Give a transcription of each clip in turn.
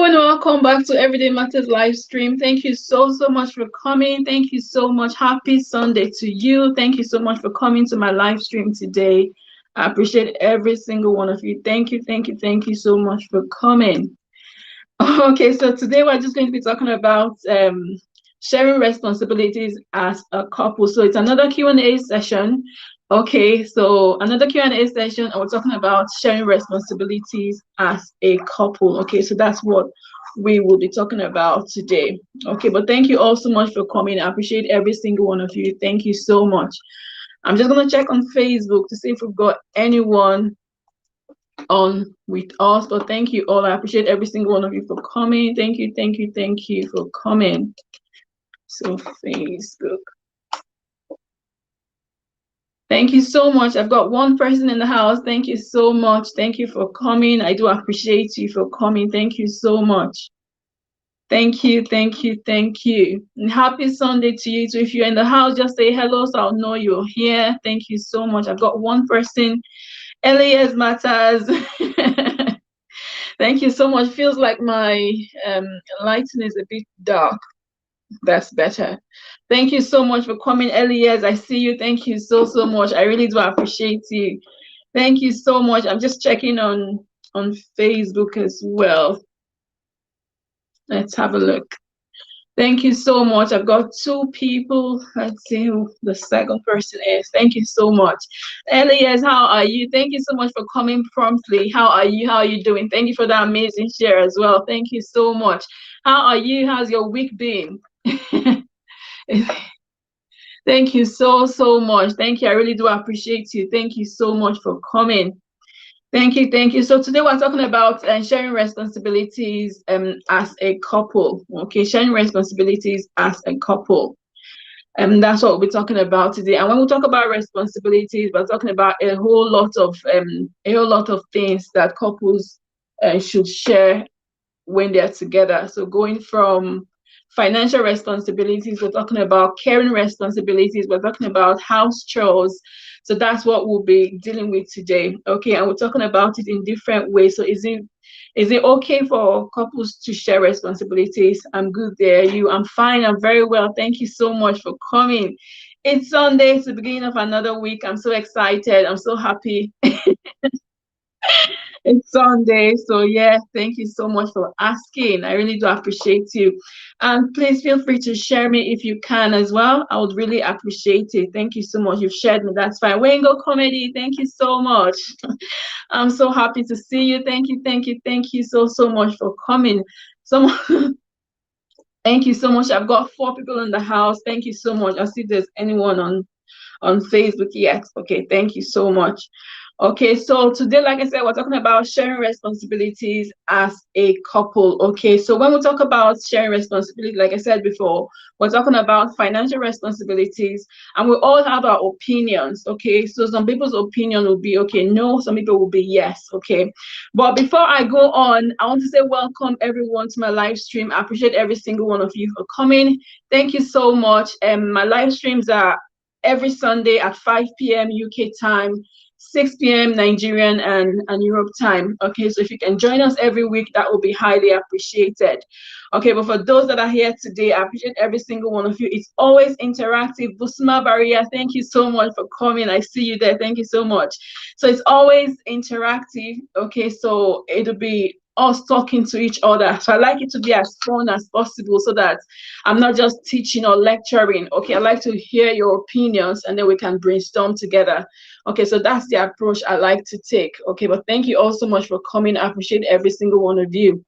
And welcome back to Everyday Matters live stream. Thank you so much for coming. Thank you so much. Happy Sunday to you. Thank you so much for coming to my live stream today. I appreciate every single one of you. Thank you so much for coming. Okay, so today we're just going to be talking about sharing responsibilities as a couple. So it's another Q&A session. Okay, so another Q&A session, and we're talking about sharing responsibilities as a couple. Okay, so that's what we will be talking about today. Okay, but thank you all so much for coming. I appreciate every single one of you. Thank you so much. I'm just going to check on Facebook to see if we've got anyone on with us, but thank you all. I appreciate every single one of you for coming. Thank you for coming. So Facebook, thank you so much. I've got one person in the house. Thank you so much. Thank you for coming. I do appreciate you for coming. Thank you so much. Thank you. And happy Sunday to you too. If you're in the house, just say hello so I'll know you're here. Thank you so much. I've got one person. Elias Matters. Thank you so much. Feels like my lighting is a bit dark. That's better. Thank you so much for coming, Elias. I see you. Thank you so much. I really do appreciate you. Thank you so much. I'm just checking on Facebook as well. Let's have a look. Thank you so much. I've got two people. Let's see who the second person is. Thank you so much. Elias, how are you? Thank you so much for coming promptly. How are you? How are you doing? Thank you for that amazing share as well. Thank you so much. How are you? How's your week been? Thank you so much. Thank you. I really do appreciate you. Thank you so much for coming. Thank you. So today we're talking about sharing responsibilities as a couple. Okay, sharing responsibilities as a couple. That's what we're talking about today. And when we talk about responsibilities, we're talking about a whole lot of things that couples should share when they're together. So going from financial responsibilities, we're talking about caring responsibilities, we're talking about house chores. So that's what we'll be dealing with today. Okay, and we're talking about it in different ways. So is it okay for couples to share responsibilities? I'm good there. I'm fine. I'm very well. Thank you so much for coming. It's Sunday. It's the beginning of another week. I'm so excited. I'm so happy. It's Sunday, so yeah, thank you so much for asking. I really do appreciate you. And please feel free to share me if you can as well. I would really appreciate it. Thank you so much. You've shared me, that's fine. Wingo Comedy, thank you so much. I'm so happy to see you. Thank you so much for coming. So thank you so much. I've got 4 people in the house. Thank you so much. I'll see if there's anyone on Facebook yet. Okay, thank you so much. Okay, so today, like I said, we're talking about sharing responsibilities as a couple. Okay, so when we talk about sharing responsibility, like I said before, we're talking about financial responsibilities, and we all have our opinions. Okay, so some people's opinion will be okay, no, some people will be yes. Okay, but before I go on, I want to say welcome everyone to my live stream. I appreciate every single one of you for coming. Thank you so much. My live streams are every Sunday at 5 p.m. UK time, 6 p.m. Nigerian and Europe time. Okay, so if you can join us every week, that will be highly appreciated. Okay, but for those that are here today, I appreciate every single one of you. It's always interactive. Busma Baria, thank you so much for coming. I see you there. Thank you so much. So it's always interactive. Okay, so it'll be us talking to each other. So I like it to be as fun as possible so that I'm not just teaching or lecturing. Okay, I like to hear your opinions and then we can brainstorm together. Okay, so that's the approach I like to take. Okay, but thank you all so much for coming. I appreciate every single one of you.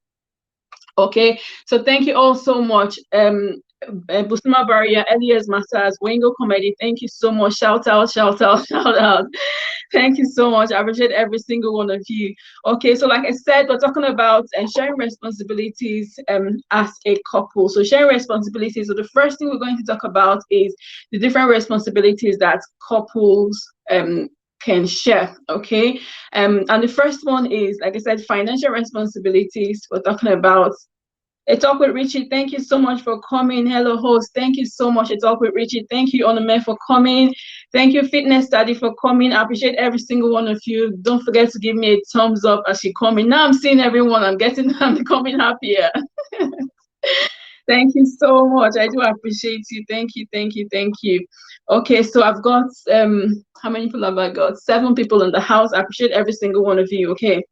Okay, so thank you all so much. Busma Baria, Elias Massas, Wingo Comedy, thank you so much. Shout out. Thank you so much. I appreciate every single one of you. Okay, so like I said, we're talking about sharing responsibilities as a couple. So sharing responsibilities. So the first thing we're going to talk about is the different responsibilities that couples can share. Okay, and the first one is, like I said, financial responsibilities. We're talking about A Talk with Richie, thank you so much for coming. Hello, host. Thank you so much. A Talk with Richie. Thank you, Onome, for coming. Thank you, Fitness Study, for coming. I appreciate every single one of you. Don't forget to give me a thumbs up as you come in. Now I'm seeing everyone. I'm becoming happier. Thank you so much. I do appreciate you. Thank you, thank you, thank you. Okay, so I've got how many people have I got? 7 people in the house. I appreciate every single one of you. Okay.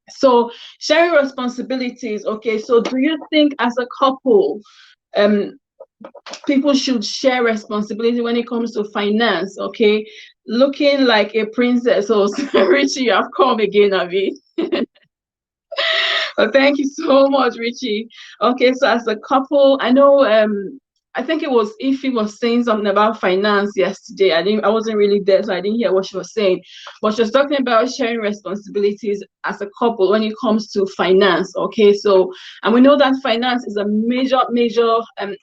So sharing responsibilities. Okay, so do you think as a couple, um, people should share responsibility when it comes to finance? Okay, looking like a princess. So Richie, you have come again, Avi. Well, thank you so much, Richie. Okay, so as a couple, I know I think it was Ify was saying something about finance yesterday. I wasn't really there, so I didn't hear what she was saying. But she was talking about sharing responsibilities as a couple when it comes to finance. Okay, so and we know that finance is a major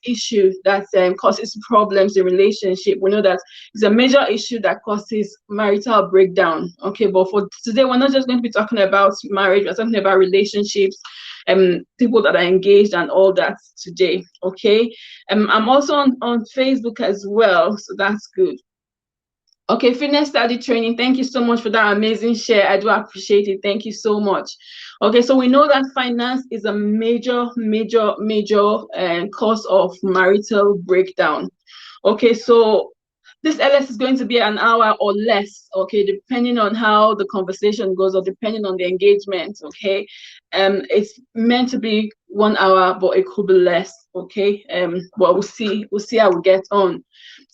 issue that causes problems in relationship. We know that it's a major issue that causes marital breakdown. Okay, but for today, we're not just going to be talking about marriage, we're talking about relationships, people that are engaged and all that today. Okay, I'm also on Facebook as well, so that's good. Okay, Fitness Study Training, thank you so much for that amazing share. I do appreciate it. Thank you so much. Okay, so we know that finance is a major cause of marital breakdown. Okay, so this LS is going to be an hour or less, okay, depending on how the conversation goes or depending on the engagement, okay. It's meant to be 1 hour, but it could be less, okay. But we'll see how we get on.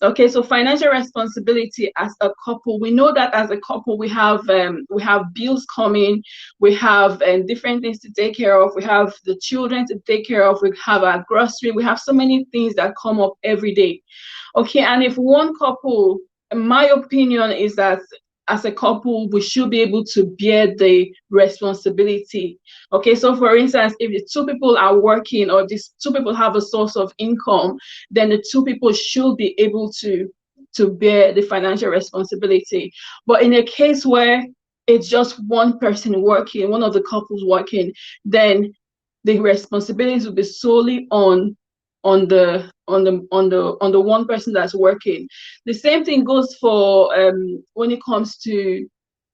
Okay, so financial responsibility as a couple. We know that as a couple, we have bills coming, we have different things to take care of, we have the children to take care of, we have our grocery, we have so many things that come up every day. Okay, and if one couple, my opinion is that as a couple, we should be able to bear the responsibility. Okay, so for instance, if the 2 people are working or these 2 people have a source of income, then the 2 people should be able to bear the financial responsibility. But in a case where it's just one person working, one of the couples working, then the responsibilities will be solely on the one person that's working. The same thing goes for when it comes to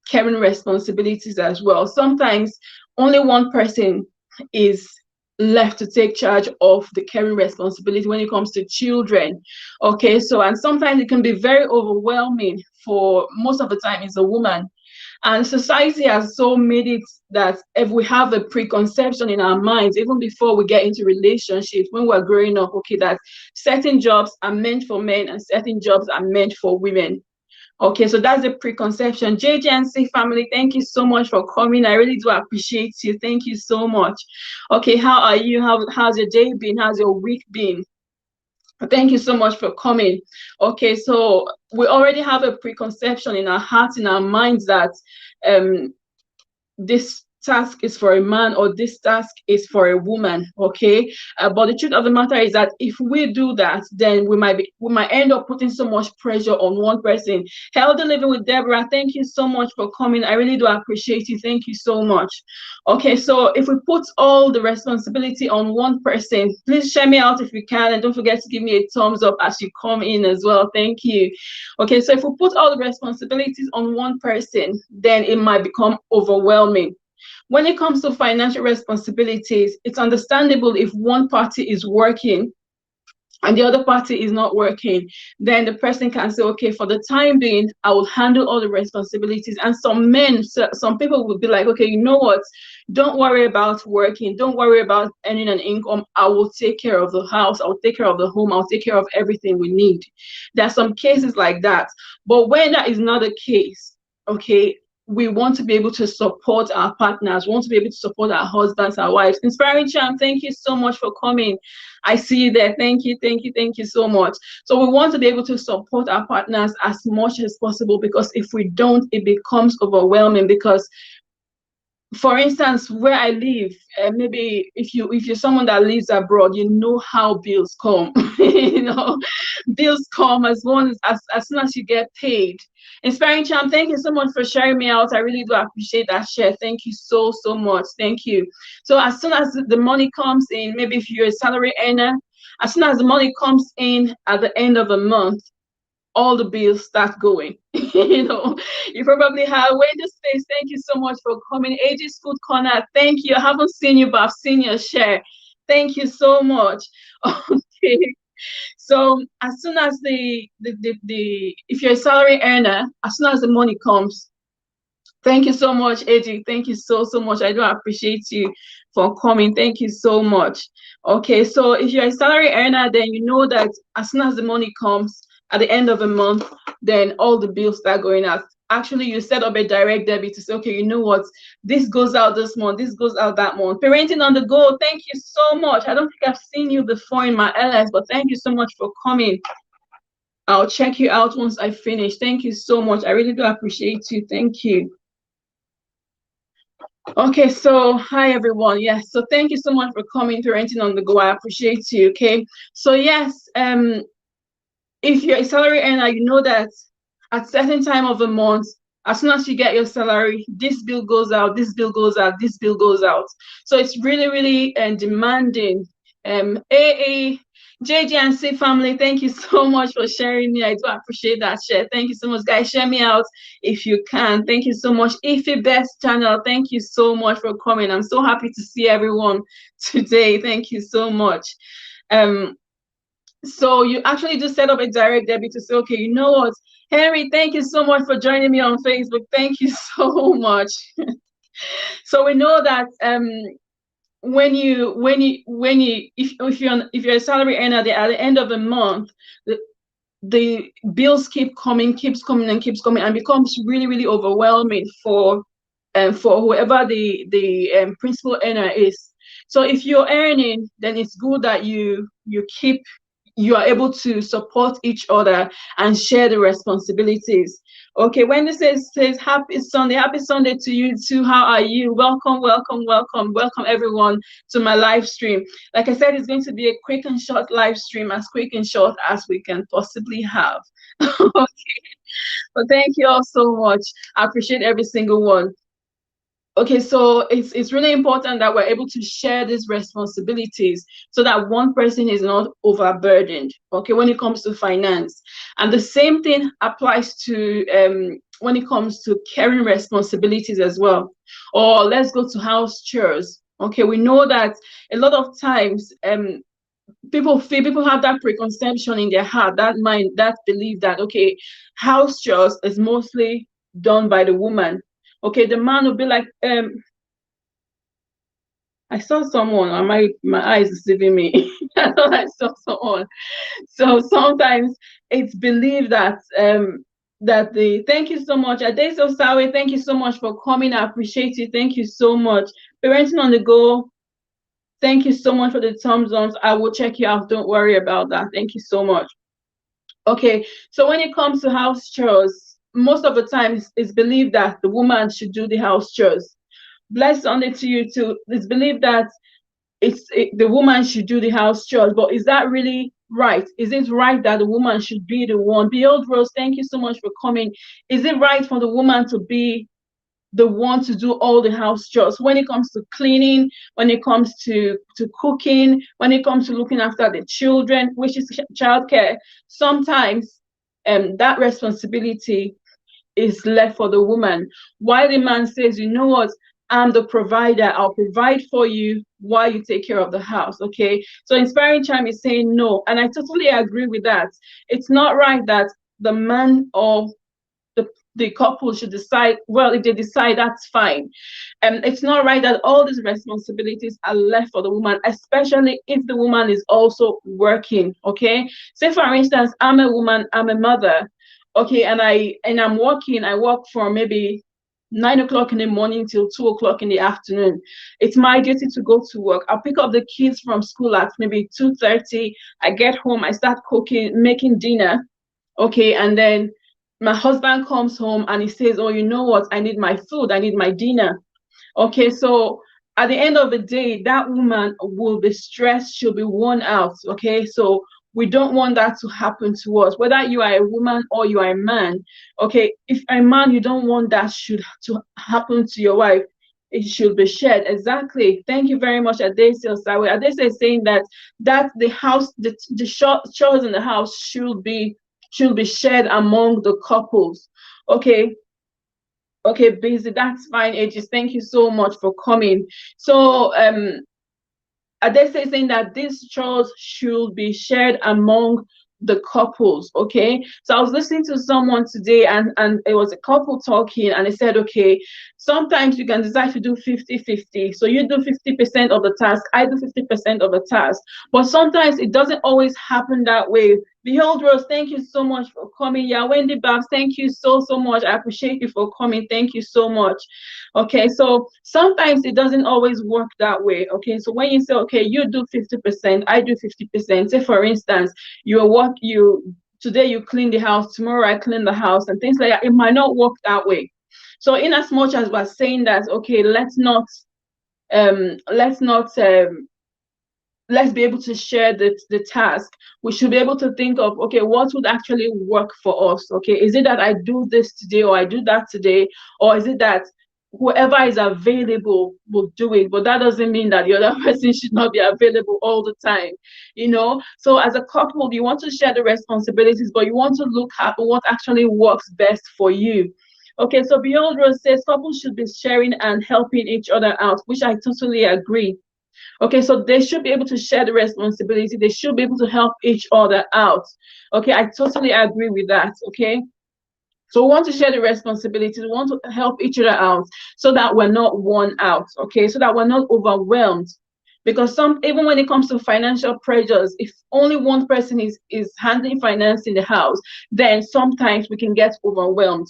caring responsibilities as well. Sometimes only one person is left to take charge of the caring responsibility when it comes to children. Okay, so and sometimes it can be very overwhelming. For most of the time it's a woman, and society has so made it that if we have a preconception in our minds, even before we get into relationships, when we're growing up, okay, that certain jobs are meant for men and certain jobs are meant for women. Okay, so that's the preconception. JJNC family, thank you so much for coming. I really do appreciate you. Thank you so much. Okay, how are you? How's your day been? How's your week been? Thank you so much for coming. Okay, so we already have a preconception in our hearts, in our minds that um, this task is for a man or this task is for a woman. Okay, but the truth of the matter is that if we do that, then we might end up putting so much pressure on one person. Healthy Living with Deborah, thank you so much for coming. I really do appreciate you. Thank you so much. Okay, so if we put all the responsibility on one person, please share me out if you can, and don't forget to give me a thumbs up as you come in as well. Thank you. Okay, so if we put all the responsibilities on one person, then it might become overwhelming. When it comes to financial responsibilities, it's understandable if one party is working and the other party is not working, then the person can say, okay, for the time being, I will handle all the responsibilities. And some people will be like, okay, you know what? Don't worry about working. Don't worry about earning an income. I will take care of the house. I'll take care of the home. I'll take care of everything we need. There are some cases like that. But when that is not the case, okay, we want to be able to support our partners, we want to be able to support our husbands, our wives. Inspiring Charm, thank you so much for coming. I see you there. Thank you, thank you, thank you so much. So we want to be able to support our partners as much as possible, because if we don't, it becomes overwhelming. Because for instance, where I live, maybe if you're someone that lives abroad, you know how bills come. Bills come as soon as you get paid. Inspiring Charm, thank you so much for sharing me out. I really do appreciate that share. Thank you so much. Thank you. So as soon as the money comes in, maybe if you're a salary earner, as soon as the money comes in at the end of the month, all the bills start going. You probably have Wendy Space. Thank you so much for coming. AG's Food Corner. Thank you. I haven't seen you, but I've seen your share. Thank you so much. Okay. So as soon as if you're a salary earner, as soon as the money comes, thank you so much, AJ. Thank you so much. I do appreciate you for coming. Thank you so much. Okay, so if you're a salary earner, then you know that as soon as the money comes at the end of the month, then all the bills start going out. Actually, you set up a direct debit to say, okay, you know what, this goes out this month, this goes out that month. Parenting on the go, thank you so much. I don't think I've seen you before in my LS, but thank you so much for coming. I'll check you out once I finish. Thank you so much. I really do appreciate you. Thank you. Okay, so hi everyone. Yes, so thank you so much for coming to Renting on the Go. I appreciate you. Okay, so yes, if you're a salary earner, you know that at certain time of the month, as soon as you get your salary, this bill goes out, this bill goes out, this bill goes out. So it's really demanding. AA, JGNC family, thank you so much for sharing me. I do appreciate that share. Thank you so much, guys. Share me out if you can. Thank you so much. Ify Best channel, thank you so much for coming. I'm so happy to see everyone today. Thank you so much. So you actually just set up a direct debit to say, okay, you know what, Henry, thank you so much for joining me on Facebook. Thank you so much. So we know that if you're a salary earner, at the end of the month, the bills keeps coming and becomes really overwhelming for whoever the principal earner is. So if you're earning, then it's good that you are able to support each other and share the responsibilities. Okay, Wendy says happy Sunday to you too. How are you? Welcome everyone to my live stream. Like I said, it's going to be a quick and short live stream, as quick and short as we can possibly have. Okay, but thank you all so much. I appreciate every single one. Okay, so it's really important that we're able to share these responsibilities so that one person is not overburdened, okay, when it comes to finance. And the same thing applies to when it comes to caring responsibilities as well. Or let's go to house chores. Okay, we know that a lot of times people have that preconception in their heart, that mind, that belief that, okay, house chores is mostly done by the woman. Okay, the man will be like, I saw someone, or my eyes deceiving me. I thought I saw someone. So sometimes it's believed that thank you so much. Adeso Sawe, thank you so much for coming. I appreciate you. Thank you so much. Parenting on the Go, thank you so much for the thumbs up. I will check you out. Don't worry about that. Thank you so much. Okay, so when it comes to house chores, most of the time it's believed that the woman should do the house chores. Blessed Sunday to you too. It's believed that the woman should do the house chores, but is that really right? Is it right that the woman should be the one? Behold Rose, thank you so much for coming. Is it right for the woman to be the one to do all the house chores when it comes to cleaning, when it comes to cooking, when it comes to looking after the children, which is childcare? Sometimes that responsibility is left for the woman, while the man says, you know what, I'm the provider, I'll provide for you while you take care of the house. Okay, so Inspiring Charm is saying no, and I totally agree with that. It's not right that the man or the couple should decide. Well, if they decide, that's fine. And it's not right that all these responsibilities are left for the woman, especially if the woman is also working. Okay, say for instance, I'm a woman, I'm a mother. Okay, and I'm working. I work from maybe 9 o'clock in the morning till 2 o'clock in the afternoon. It's my duty to go to work. I'll pick up the kids from school at maybe 2:30. I get home, I start cooking, making dinner. Okay, and then my husband comes home and he says, oh, you know what, I need my food, I need my dinner. Okay, so at the end of the day, that woman will be stressed, she'll be worn out. Okay, so We don't want that to happen to us, whether you are a woman or you are a man. Okay, if a man, you don't want that should to happen to your wife, it should be shared. Exactly. Thank you very much, Adese Osawe. Adese is saying that the house, the chores in the house should be shared among the couples. Okay. Okay, busy. That's fine, Aegis. Thank you so much for coming. So Adese is saying that these chores should be shared among the couples. Okay, so I was listening to someone today, and it was a couple talking, and they said, okay, sometimes you can decide to do 50-50. So you do 50% of the task, I do 50% of the task, but sometimes it doesn't always happen that way. Behold Rose, thank you so much for coming. Yeah, Wendy Babs, thank you so much. I appreciate you for coming. Thank you so much. Okay, so sometimes it doesn't always work that way. Okay, so when you say, okay, you do 50%, I do 50%. Say for instance, today you clean the house, tomorrow I clean the house, and things like that. It might not work that way. So in as much as we're saying that, okay, let's be able to share the task, we should be able to think of, okay, what would actually work for us. Okay, is it that I do this today or I do that today, or is it that whoever is available will do it? But that doesn't mean that the other person should not be available all the time, so as a couple, you want to share the responsibilities, but you want to look at what actually works best for you. Okay, so Beyond Rose says couples should be sharing and helping each other out, which I totally agree. Okay, so they should be able to share the responsibility. They should be able to help each other out. Okay, I totally agree with that. Okay, so we want to share the responsibilities. We want to help each other out so that we're not worn out. Okay, so that we're not overwhelmed. Because even when it comes to financial pressures, if only one person is handling finance in the house, then sometimes we can get overwhelmed.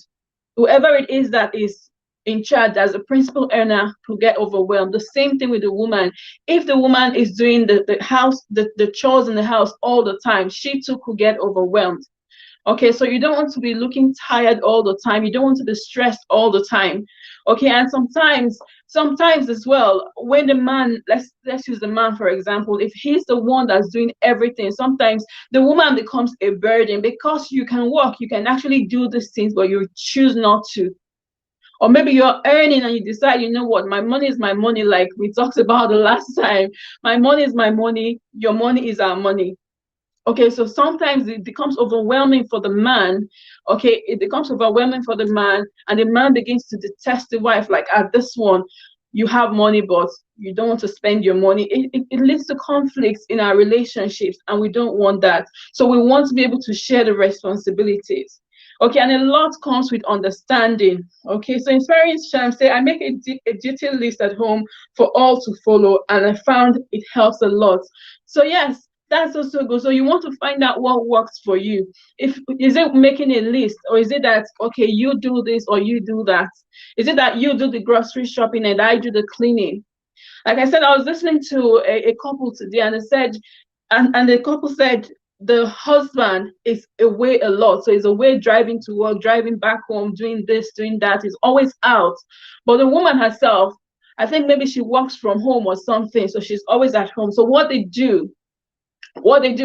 Whoever it is that is in charge as a principal earner could get overwhelmed. The same thing with the woman. If the woman is doing the house, the chores in the house all the time, she too could get overwhelmed. Okay, so you don't want to be looking tired all the time. You don't want to be stressed all the time. Okay, and sometimes as well, when the man, let's use the man for example, if he's the one that's doing everything, sometimes the woman becomes a burden because you can work, you can actually do these things, but you choose not to. Or maybe you're earning and you decide, you know what, my money is my money, like we talked about the last time. My money is my money, your money is our money. Okay, so sometimes it becomes overwhelming for the man. Okay, it becomes overwhelming for the man, and the man begins to detest the wife, like, at this one, you have money, but you don't want to spend your money. It leads to conflicts in our relationships, and we don't want that. So we want to be able to share the responsibilities. Okay, and a lot comes with understanding. Okay, so Inspiring Sham say, I make a detailed list at home for all to follow, and I found it helps a lot. So yes, that's also good. So you want to find out what works for you. If is it making a list, or is it that, okay, you do this or you do that? Is it that you do the grocery shopping and I do the cleaning? Like I said, I was listening to a couple today, and they said, and the couple said the husband is away a lot. So he's away driving to work, driving back home, doing this, doing that. He's always out. But the woman herself, I think maybe she works from home or something. So she's always at home. So what they do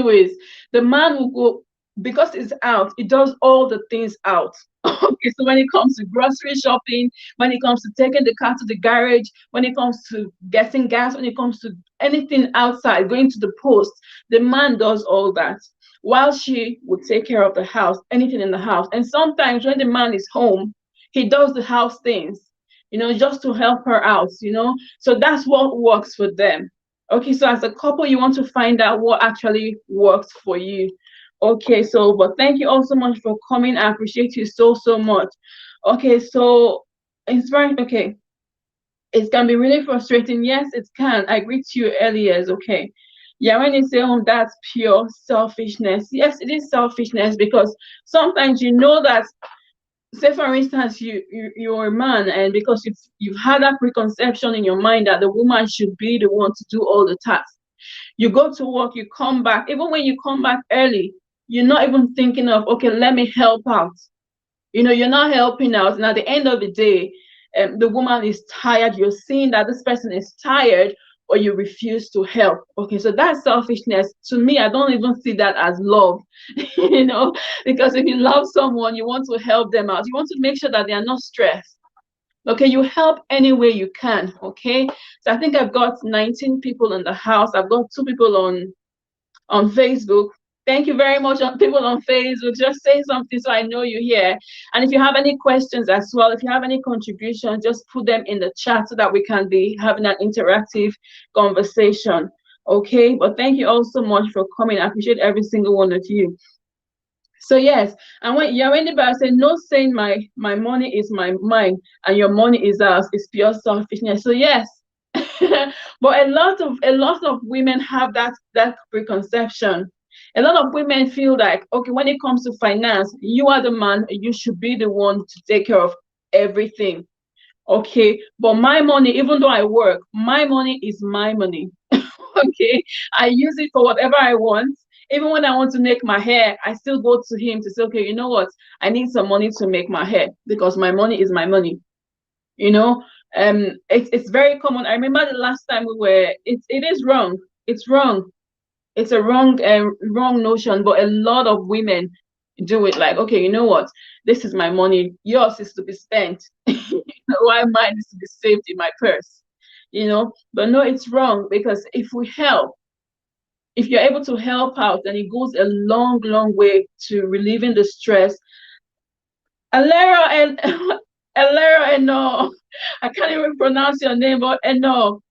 is the man will go, because it's out, it does all the things out. Okay, so when it comes to grocery shopping, when it comes to taking the car to the garage, when it comes to getting gas, when it comes to anything outside, going to the post, the man does all that, while she would take care of the house, anything in the house. And sometimes when the man is home, he does the house things, just to help her out. So that's what works for them. Okay, so as a couple, you want to find out what actually works for you. Okay, so, but thank you all so much for coming. I appreciate you so much. Okay, so inspiring. Okay, it can be really frustrating. Yes, it can. I agree to you earlier. Okay. Yeah, when you say, oh, that's pure selfishness. Yes, it is selfishness, because sometimes you know that, say for instance, you're a man, and because you've had that preconception in your mind that the woman should be the one to do all the tasks. You go to work, you come back. Even when you come back early, you're not even thinking of, okay, let me help out. You're not helping out, and at the end of the day, the woman is tired. You're seeing that this person is tired, or you refuse to help. Okay, so that's selfishness. To me, I don't even see that as love, because if you love someone, you want to help them out. You want to make sure that they are not stressed. Okay, you help any way you can. Okay, so I think I've got 19 people in the house. I've got 2 people on Facebook. Thank you very much, people on Facebook. Just say something so I know you're here. And if you have any questions as well, if you have any contributions, just put them in the chat so that we can be having an interactive conversation. Okay, but thank you all so much for coming. I appreciate every single one of you. So yes, and when you're in the Bible say, no saying my money is my mine and your money is ours, is pure selfishness. So yes, but a lot of women have that preconception. A lot of women feel like, okay, when it comes to finance, you are the man, you should be the one to take care of everything. Okay, but my money, even though I work, my money is my money. Okay, I use it for whatever I want. Even when I want to make my hair, I still go to him to say, okay, you know what? I need some money to make my hair because my money is my money. You know, it's very common. I remember the last time it is wrong. It's wrong. It's a wrong notion, but a lot of women do it like, okay, you know what? This is my money. Yours is to be spent. Why mine is to be saved in my purse? But no, it's wrong, because if you're able to help out, then it goes a long, long way to relieving the stress. Alera and Alera and no, I can't even pronounce your name, but no,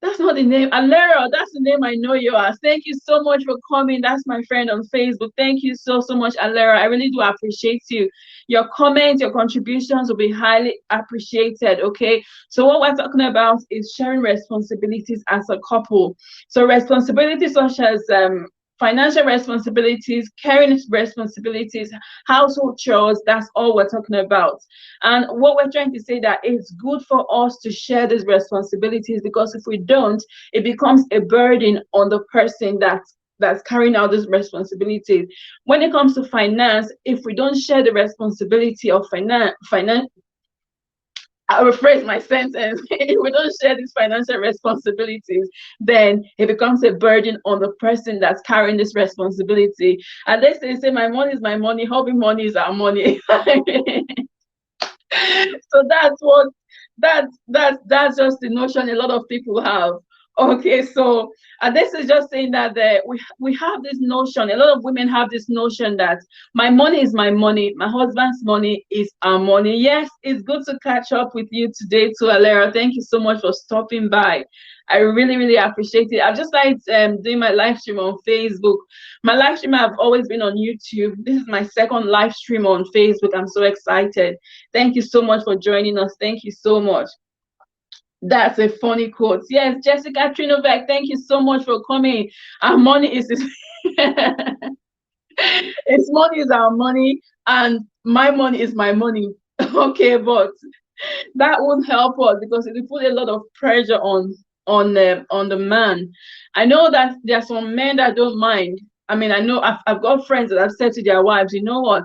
that's not the name. Alera, that's the name I know you as. Thank you so much for coming. That's my friend on Facebook. Thank you so, so much, Alera. I really do appreciate you. Your comments, your contributions will be highly appreciated, okay? So what we're talking about is sharing responsibilities as a couple. So responsibilities such as financial responsibilities, caring responsibilities, household chores, that's all we're talking about. And what we're trying to say that it's good for us to share these responsibilities, because if we don't, it becomes a burden on the person that's carrying out these responsibilities. When it comes to finance, if we don't share the responsibility of finance, I'll rephrase my sentence. If we don't share these financial responsibilities, then it becomes a burden on the person that's carrying this responsibility. And they say, my money is my money, hobby money is our money. So that's just the notion a lot of people have. Okay, so this is just saying that we have this notion. A lot of women have this notion that my money is my money, my husband's money is our money. Yes, it's good to catch up with you today too, Alera. Thank you so much for stopping by. I really, really appreciate it. I've just started doing my live stream on Facebook. My live stream have always been on YouTube. This is my second live stream on Facebook. I'm so excited. Thank you so much for joining us. Thank you so much. That's a funny quote. Yes, Jessica Trinovec, thank you so much for coming. Our money is its money is our money, and my money is my money. Okay, but that won't help us, because it will put a lot of pressure on the man. I know that there are some men that don't mind. I mean, I know I've got friends that have said to their wives, you know what?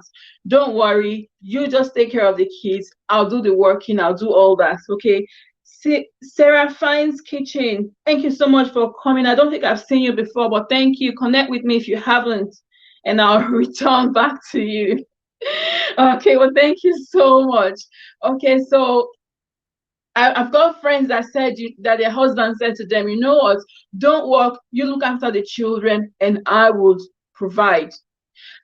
Don't worry, you just take care of the kids. I'll do the working. I'll do all that. Okay. See, Sarah Fine's Kitchen, thank you so much for coming. I don't think I've seen you before, but thank you. Connect with me if you haven't, and I'll return back to you. Okay, well, thank you so much. Okay, so I've got friends that said that their husband said to them, you know what, don't work, you look after the children, and I would provide.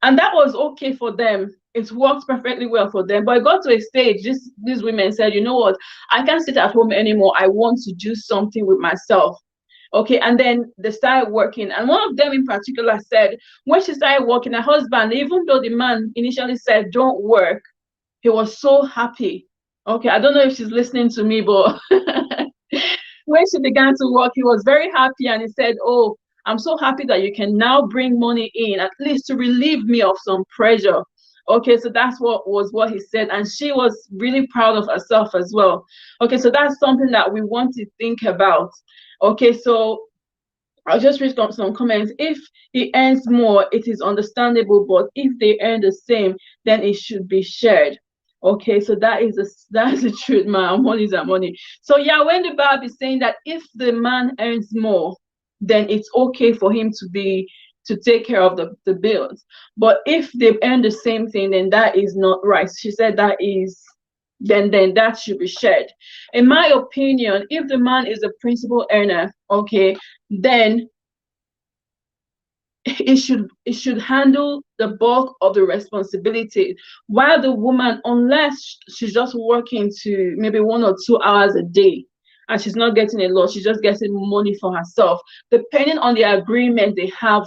And that was okay for them. It worked perfectly well for them. But it got to a stage, these women said, you know what, I can't sit at home anymore. I want to do something with myself. Okay, and then they started working. And one of them in particular said, when she started working, her husband, even though the man initially said, don't work, he was so happy. Okay, I don't know if she's listening to me, but when she began to work, he was very happy, and he said, oh, I'm so happy that you can now bring money in, at least to relieve me of some pressure. Okay, so that's what he said, and she was really proud of herself as well. Okay, so that's something that we want to think about. Okay, so I'll just read some comments. If he earns more, it is understandable, but if they earn the same, then it should be shared. Okay, so that's the truth, man. Money is money. So yeah, when the Bible is saying that if the man earns more, then it's okay for him to take care of the bills. But if they earn the same thing, then that is not right. She said that is then that should be shared. In my opinion, if the man is a principal earner, okay, then it should handle the bulk of the responsibility, while the woman, unless she's just working to maybe 1 or 2 hours a day and she's not getting a lot, she's just getting money for herself, depending on the agreement they have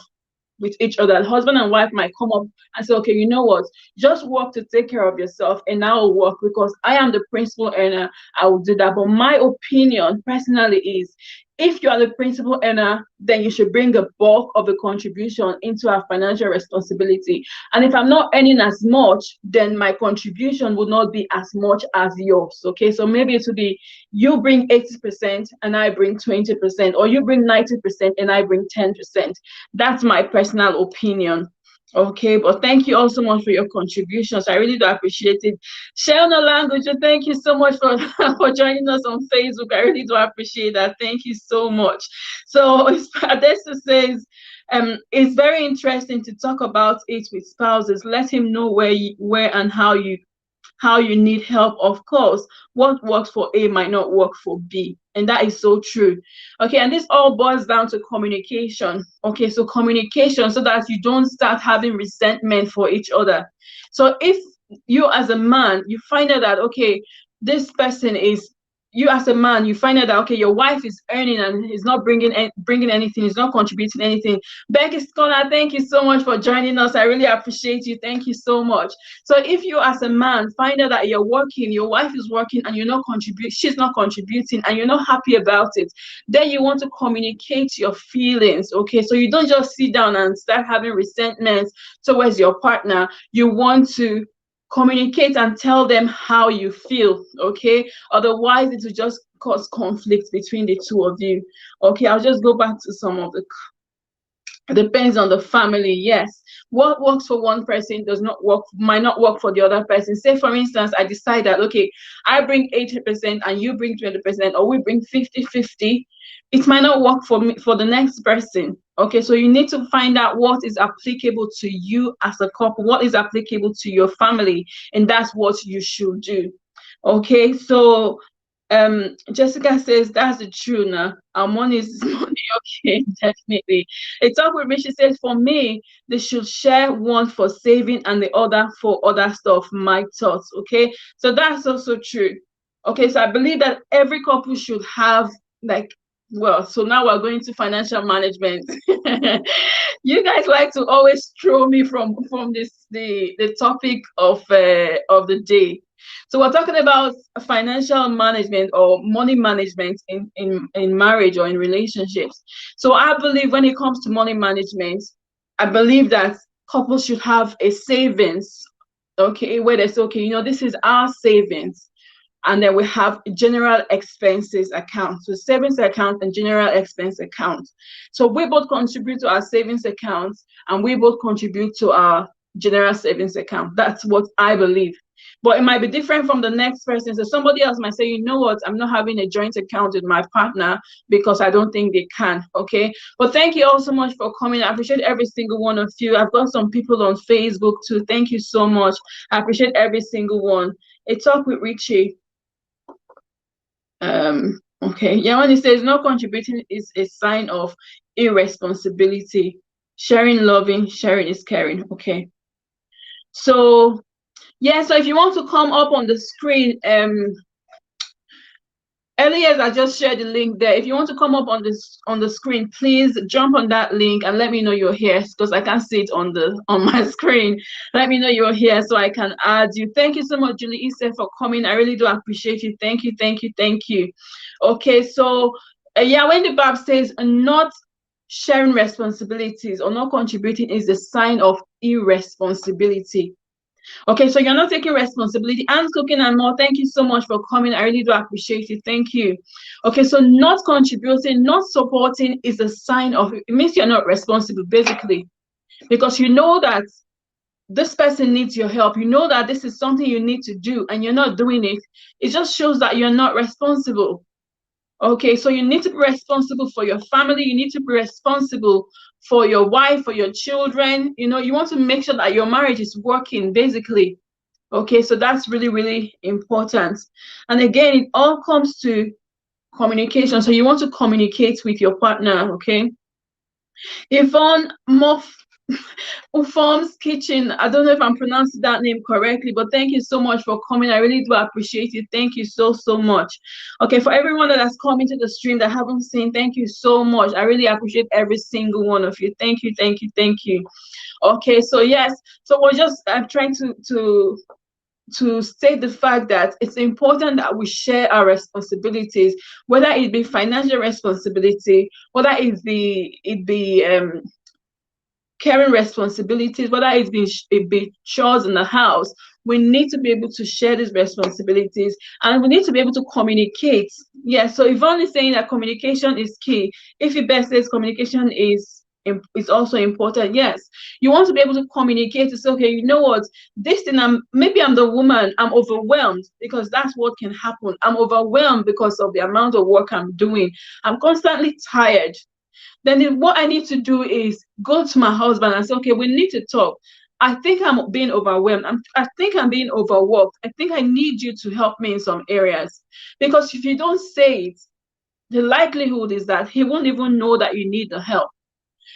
with each other. Husband and wife might come up and say, okay, you know what? Just work to take care of yourself, and I will work because I am the principal earner. I will do that. But my opinion personally is, if you are the principal earner, then you should bring the bulk of the contribution into our financial responsibility. And if I'm not earning as much, then my contribution would not be as much as yours. Okay, so maybe it would be you bring 80% and I bring 20%, or you bring 90% and I bring 10%. That's my personal opinion. Okay, but thank you all so much for your contributions. I really do appreciate it. Sheona Language, thank you so much for, for joining us on Facebook. I really do appreciate that. Thank you so much. So Adessa says, it's very interesting to talk about it with spouses. Let him know where and how you need help. Of course, what works for A might not work for B, and that is so true. Okay, and this all boils down to communication. Okay, so communication, so that you don't start having resentment for each other. So if you as a man, you find out that, okay, this person is, you as a man, you find out that, okay, your wife is earning and is not bringing anything, is not contributing anything. Becky Scholar, thank you so much for joining us. I really appreciate you. Thank you so much. So if you as a man find out that you're working, your wife is working, and she's not contributing, and you're not happy about it, then you want to communicate your feelings. Okay, so you don't just sit down and start having resentment towards your partner. You want to communicate and tell them how you feel. Okay, otherwise it will just cause conflict between the two of you. Okay, I'll just go back to some of the, it depends on the family. Yes, what works for one person might not work for the other person. Say for instance, I decide that, okay, I bring 80% and you bring 20%, or we bring 50-50. It might not work for me, for the next person. Okay, so you need to find out what is applicable to you as a couple, what is applicable to your family, and that's what you should do. Okay, so Jessica says that's the truth now. Our money is money. Okay, definitely. A talk with me, she says, for me, they should share, one for saving and the other for other stuff. My thoughts. Okay, so that's also true. Okay, so I believe that every couple should have, like, well, so now we're going to financial management. You guys like to always throw me from the topic of the day. So we're talking about financial management or money management in marriage or in relationships. So I believe when it comes to money management, I believe that couples should have a savings, okay, where they say, okay, this is our savings. And then we have general expenses account. So savings account and general expense account. So we both contribute to our savings account and we both contribute to our general savings account. That's what I believe. But it might be different from the next person. So somebody else might say, you know what, I'm not having a joint account with my partner because I don't think they can. Okay. But thank you all so much for coming. I appreciate every single one of you. I've got some people on Facebook too. Thank you so much. I appreciate every single one. A talk with Richie. Okay. Yeah, when he says no contributing is a sign of irresponsibility. Sharing, loving, sharing is caring. Okay. So yeah, so if you want to come up on the screen, earlier I just shared the link there. If you want to come up on the screen, please jump on that link and let me know you're here, because I can't see it on my screen. Let me know you're here so I can add you. Thank you so much, Julie Issa, for coming. I really do appreciate you. Thank you, thank you, thank you. Okay, so yeah, when the Bible says not sharing responsibilities or not contributing is a sign of irresponsibility. Okay, so you're not taking responsibility. And Cooking and More, thank you so much for coming. I really do appreciate it. Thank you. Okay, so not contributing, not supporting is a sign of, it means you're not responsible, basically. Because you know that this person needs your help, you know that this is something you need to do and you're not doing it, it just shows that you're not responsible. Okay, so you need to be responsible for your family, you need to be responsible for your wife, for your children. You know, you want to make sure that your marriage is working, basically. Okay, so that's really, really important. And again, it all comes to communication. So you want to communicate with your partner, okay? Yvonne Ufom's Kitchen. I don't know if I'm pronouncing that name correctly, but thank you so much for coming. I really do appreciate it. Thank you so, so much. Okay, for everyone that has come into the stream that I haven't seen, thank you so much. I really appreciate every single one of you. Thank you, thank you, thank you. Okay, so yes, so we're just I'm trying to state the fact that it's important that we share our responsibilities, whether it be financial responsibility, whether it be caring responsibilities, whether it be chores in the house. We need to be able to share these responsibilities, and we need to be able to communicate. Yeah, so Yvonne is saying that communication is key. If it best says communication is also important. Yes, you want to be able to communicate to say, okay, you know what, this thing, maybe I'm the woman, I'm overwhelmed, because that's what can happen. I'm overwhelmed because of the amount of work I'm doing. I'm constantly tired. Then what I need to do is go to my husband and say, okay, we need to talk. I think I'm being overwhelmed. I think I'm being overworked. I think I need you to help me in some areas. Because if you don't say it, the likelihood is that he won't even know that you need the help.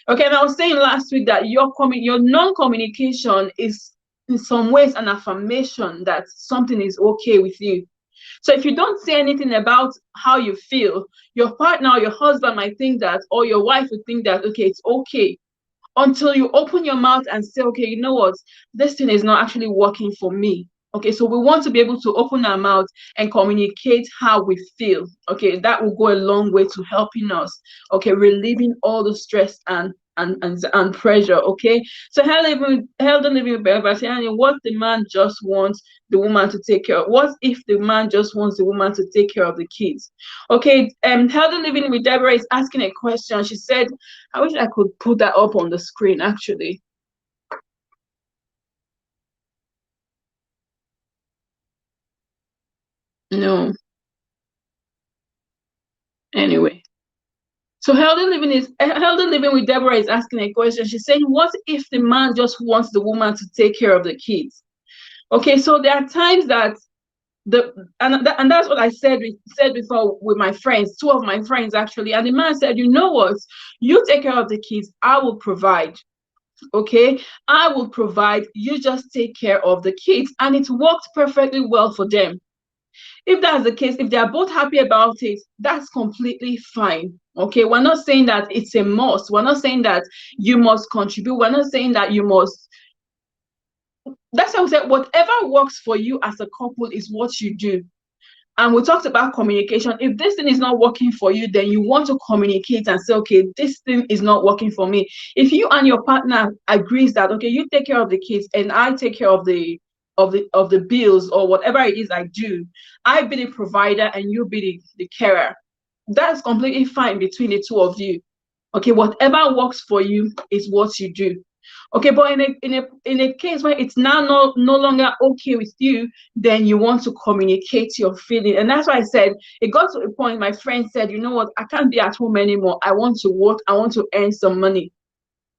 Okay, and I was saying last week that your non-communication is in some ways an affirmation that something is okay with you. So if you don't say anything about how you feel, your partner or your husband might think that, or your wife would think that, okay, it's okay, until you open your mouth and say, okay, you know what, this thing is not actually working for me. Okay, so we want to be able to open our mouth and communicate how we feel. Okay, that will go a long way to helping us, okay, relieving all the stress and pressure. Okay, so Helen living with saying, what the man just wants the woman to take care of. What if the man just wants the woman to take care of the kids? Okay, Helen living with Deborah is asking a question. She said, I wish I could put that up on the screen actually. No. Anyway. So Healthy Living with Deborah is asking a question. She's saying, what if the man just wants the woman to take care of the kids? Okay, so there are times that and that's what I said before with my friends, two of my friends actually. And the man said, you know what? You take care of the kids, I will provide. Okay, I will provide, you just take care of the kids. And it worked perfectly well for them. If that's the case, if they are both happy about it, that's completely fine. Okay, we're not saying that it's a must. We're not saying that you must contribute. We're not saying that you must. That's how we say whatever works for you as a couple is what you do. And we talked about communication. If this thing is not working for you, then you want to communicate and say, okay, this thing is not working for me. If you and your partner agrees that, okay, you take care of the kids and I take care of the bills or whatever it is I do, I be the provider and you be the carer. That's completely fine between the two of you. Okay, whatever works for you is what you do. Okay, but in a case where it's now no longer okay with you, then you want to communicate your feeling. And that's why I said it got to a point. My friend said, you know what, I can't be at home anymore. I want to work, I want to earn some money.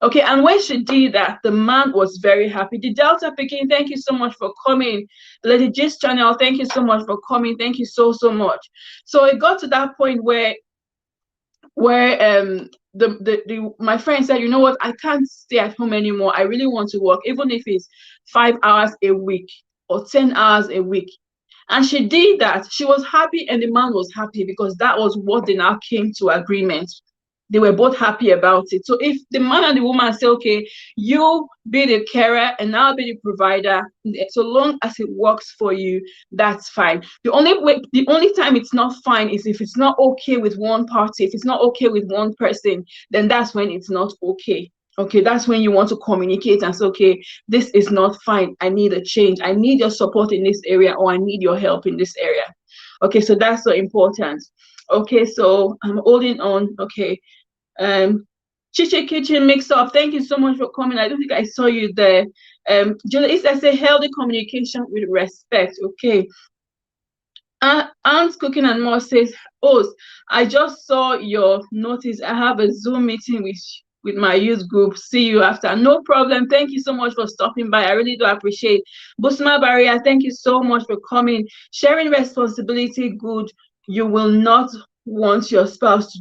Okay, and when she did that, the man was very happy. The Delta Peking, thank you so much for coming. Lady Gist channel, thank you so much for coming. Thank you so, so much. So it got to that point where my friend said, you know what, I can't stay at home anymore. I really want to work, even if it's 5 hours a week or 10 hours a week. And she did that. She was happy and the man was happy because that was what they now came to agreement. They were both happy about it. So if the man and the woman say, okay, you be the carer and I'll be the provider, so long as it works for you, that's fine. The only time it's not fine is if it's not okay with one party. If it's not okay with one person, then that's when it's not okay. Okay, that's when you want to communicate and say, okay, this is not fine. I need a change. I need your support in this area, or I need your help in this area. Okay, so that's so important. Okay, so I'm holding on. Okay. Chichi Kitchen Mix Up, thank you so much for coming. I don't think I saw you there. Julie, I say healthy communication with respect. Okay. Aunt's Cooking and More says, "Oh, I just saw your notice. I have a Zoom meeting with my youth group. See you after." No problem. Thank you so much for stopping by. I really do appreciate. Busma Barrier, thank you so much for coming. Sharing responsibility, good. You will not want your spouse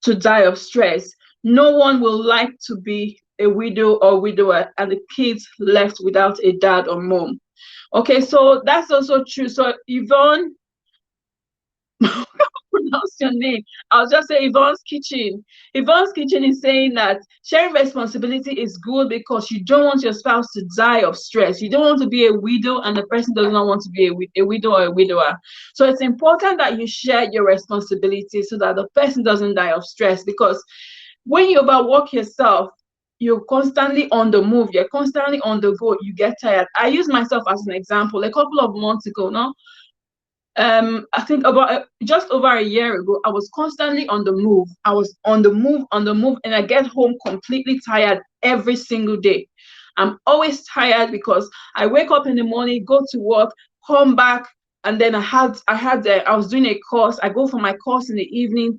to die of stress. No one will like to be a widow or widower and the kids left without a dad or mom. Okay, so that's also true. So Yvonne, pronounce your name. I'll just say Yvonne's Kitchen. Yvonne's Kitchen is saying that sharing responsibility is good because you don't want your spouse to die of stress. You don't want to be a widow and the person does not want to be a widow or a widower. So it's important that you share your responsibility so that the person doesn't die of stress, because when you overwork yourself, you're constantly on the move, you're constantly on the go, you get tired. I use myself as an example. A couple of months ago now, I think about just over a year ago, I was constantly on the move. I was on the move, and I get home completely tired every single day. I'm always tired because I wake up in the morning, go to work, come back, and then I was doing a course. I go for my course in the evening,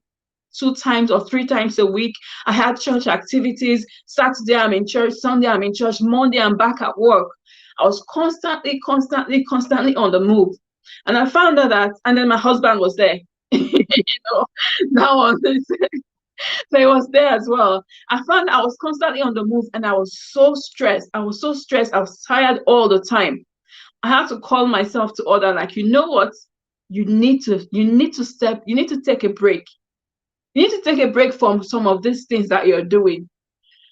2 times or 3 times a week. I had church activities. Saturday I'm in church, Sunday I'm in church, Monday I'm back at work. I was constantly on the move. And I found out that, and then my husband was there. That was it. So he was there as well. I found I was constantly on the move and I was so stressed. I was so stressed. I was tired all the time. I had to call myself to order, like, you know what? You need to take a break. You need to take a break from some of these things that you're doing.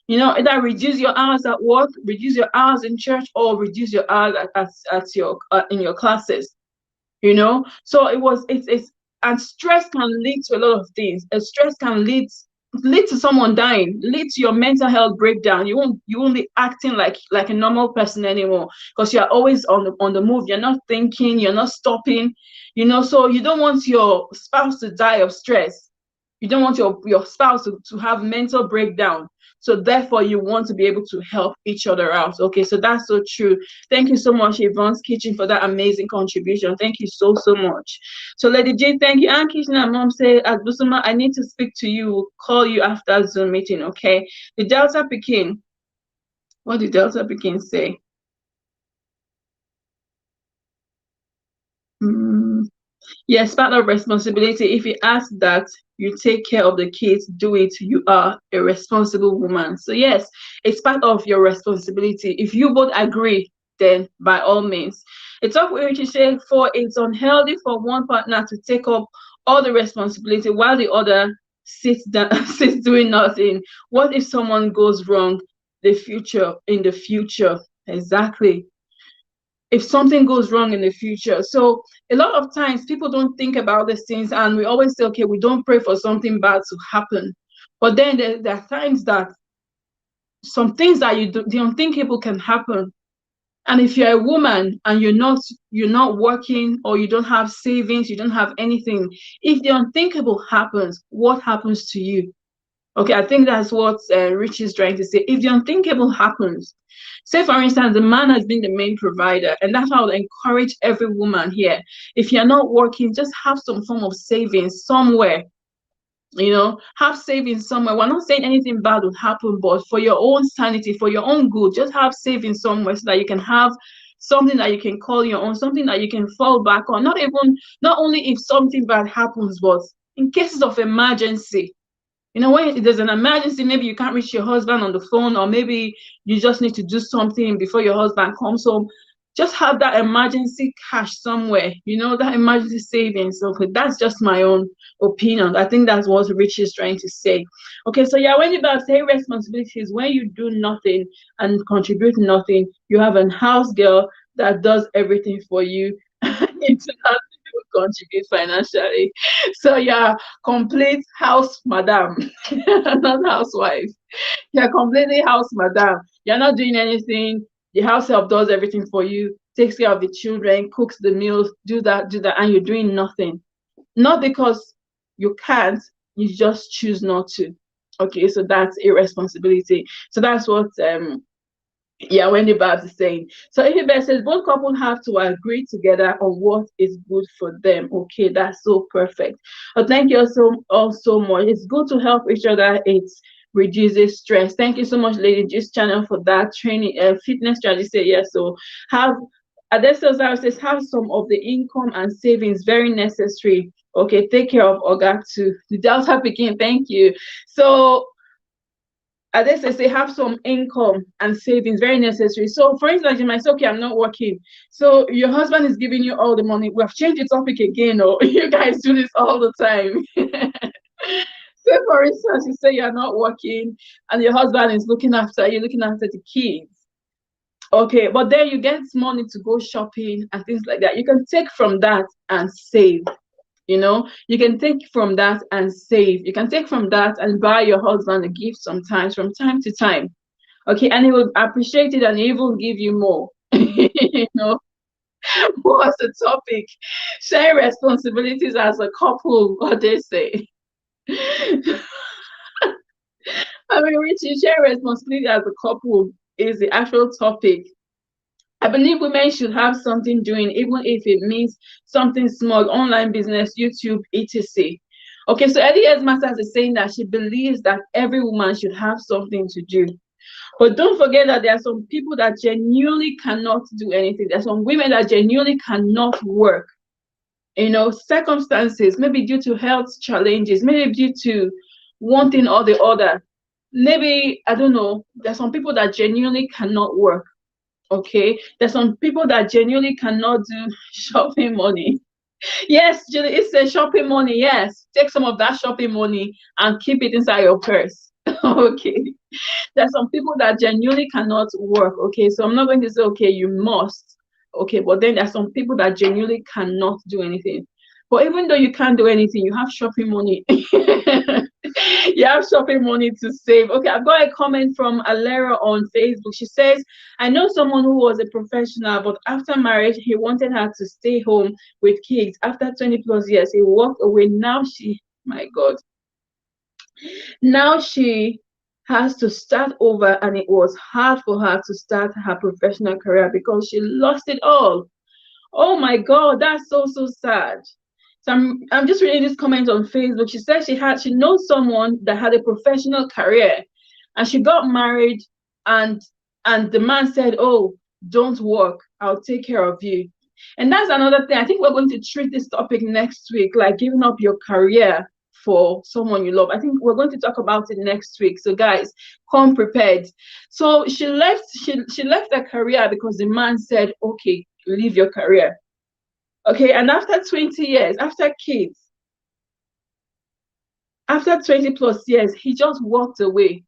Either reduce your hours at work, reduce your hours in church, or reduce your hours at your in your classes. So it's and stress can lead to a lot of things. And stress can lead to someone dying, lead to your mental health breakdown. You won't be acting like a normal person anymore, because you're always on the move. You're not thinking, you're not stopping. So you don't want your spouse to die of stress. You don't want your spouse to have mental breakdown. So therefore, you want to be able to help each other out. Okay, so that's so true. Thank you so much, Yvonne's Kitchen, for that amazing contribution. Thank you so, so much. So Lady J, thank you. And Kitchen and Mom say, Busuma, I need to speak to you. We'll call you after Zoom meeting, okay? The Delta Pekin. What did Delta Pekin say? Yes, part of responsibility. If you ask that you take care of the kids, do it. You are a responsible woman. So yes, it's part of your responsibility. If you both agree, then by all means. It's up with you say for it's unhealthy for one partner to take up all the responsibility while the other sits down, sits doing nothing. What if someone goes wrong in the future? Exactly, if something goes wrong in the future. So a lot of times people don't think about these things, and we always say, okay, we don't pray for something bad to happen. But then there are times that some things that the unthinkable can happen. And if you're a woman and you're not working, or you don't have savings, you don't have anything, if the unthinkable happens, what happens to you? Okay, I think that's what Rich is trying to say. If the unthinkable happens, say for instance, the man has been the main provider, and that's how I would encourage every woman here. If you're not working, just have some form of savings somewhere. Have savings somewhere. We're not saying anything bad will happen, but for your own sanity, for your own good, just have savings somewhere so that you can have something that you can call your own, something that you can fall back on. Not only if something bad happens, but in cases of emergency. When there's an emergency, maybe you can't reach your husband on the phone, or maybe you just need to do something before your husband comes home. Just have that emergency cash somewhere, that emergency savings. Okay, that's just my own opinion. I think that's what Rich is trying to say. Okay, so yeah, when you say responsibilities, when you do nothing and contribute nothing, you have a house girl that does everything for you. It's not contribute financially. So yeah, complete house madam, not housewife. You're completely house madam. You're not doing anything. The house help does everything for you, takes care of the children, cooks the meals, do that, and you're doing nothing. Not because you can't, you just choose not to. Okay, so that's irresponsibility. So that's what yeah, Wendy Babs is saying. So Ifebet says both couples have to agree together on what is good for them. Okay, that's so perfect. But thank you also much. It's good to help each other. It reduces stress. Thank you so much, Lady Gist Channel, for that training. Fitness strategy say yes. So have Adesso Zara says have some of the income and savings very necessary. Okay, take care of Oga too. The Delta Peking, thank you. So they say have some income and savings very necessary. So for instance, you might say, okay, I'm not working, so your husband is giving you all the money. We have changed the topic again, or you guys do this all the time. Say for instance, you say you're not working and your husband is looking after you, looking after the kids. Okay, but then you get money to go shopping and things like that. You can take from that and save. You can take from that and save. You can take from that and buy your husband a gift sometimes from time to time. Okay, and he will appreciate it and he will give you more. What's the topic? Share responsibilities as a couple, what they say. I mean, Richie, share responsibility as a couple is the actual topic. I believe women should have something doing, even if it means something small, online business, YouTube, etc. Okay, so Eddie Masters is saying that she believes that every woman should have something to do. But don't forget that there are some people that genuinely cannot do anything. There are some women that genuinely cannot work. Circumstances, maybe due to health challenges, maybe due to one thing or the other. Maybe, I don't know, there's some people that genuinely cannot work. Okay, there's some people that genuinely cannot do shopping money. Yes, Julie, it's a shopping money. Yes, take some of that shopping money and keep it inside your purse. Okay, there's some people that genuinely cannot work. Okay, so I'm not going to say, okay, you must. Okay, but then there's some people that genuinely cannot do anything. But even though you can't do anything, you have shopping money. You have shopping money to save. Okay, I've got a comment from Alera on Facebook. She says, I know someone who was a professional, but after marriage, he wanted her to stay home with kids. After 20 plus years, he walked away. My God, now she has to start over, and it was hard for her to start her professional career because she lost it all. Oh my God, that's so sad. So I'm just reading this comment on Facebook. She said she knows someone that had a professional career, and she got married, and the man said, "Oh, don't work. I'll take care of you." And that's another thing. I think we're going to treat this topic next week, like giving up your career for someone you love. I think we're going to talk about it next week. So guys, come prepared. So she left her career because the man said, "Okay, leave your career." Okay, and after 20 years, after kids, after 20 plus years, he just walked away.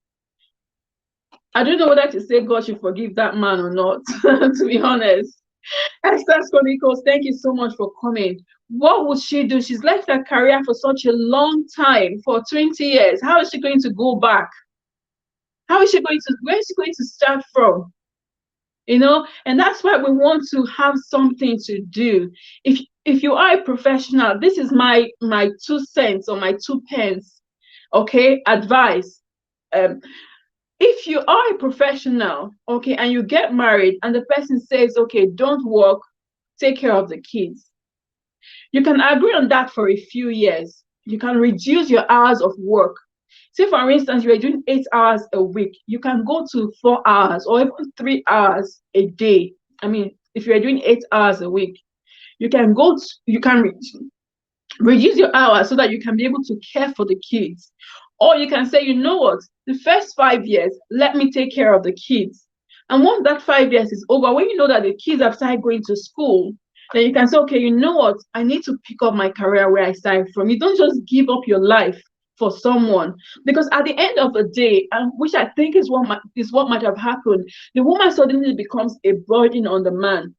I don't know whether to say God should forgive that man or not, to be honest. Esther Chronicles, thank you so much for coming. What would she do? She's left her career for such a long time, for 20 years. How is she going to go back? Where is she going to start from? And that's why we want to have something to do. If you are a professional, this is my 2 cents or my 2 pence, okay, advice. If you are a professional, okay, and you get married and the person says, okay, don't work, take care of the kids, you can agree on that for a few years. You can reduce your hours of work. Say, for instance, you are doing 8 hours a week, you can go to 4 hours or even 3 hours a day. I mean, if you are doing 8 hours a week, you can reduce your hours so that you can be able to care for the kids. Or you can say, you know what, the first 5 years, let me take care of the kids. And once that 5 years is over, when you know that the kids have started going to school, then you can say, okay, you know what, I need to pick up my career where I started from. You don't just give up your life for someone, because at the end of the day, which I think is what might have happened, the woman suddenly becomes a burden on the man.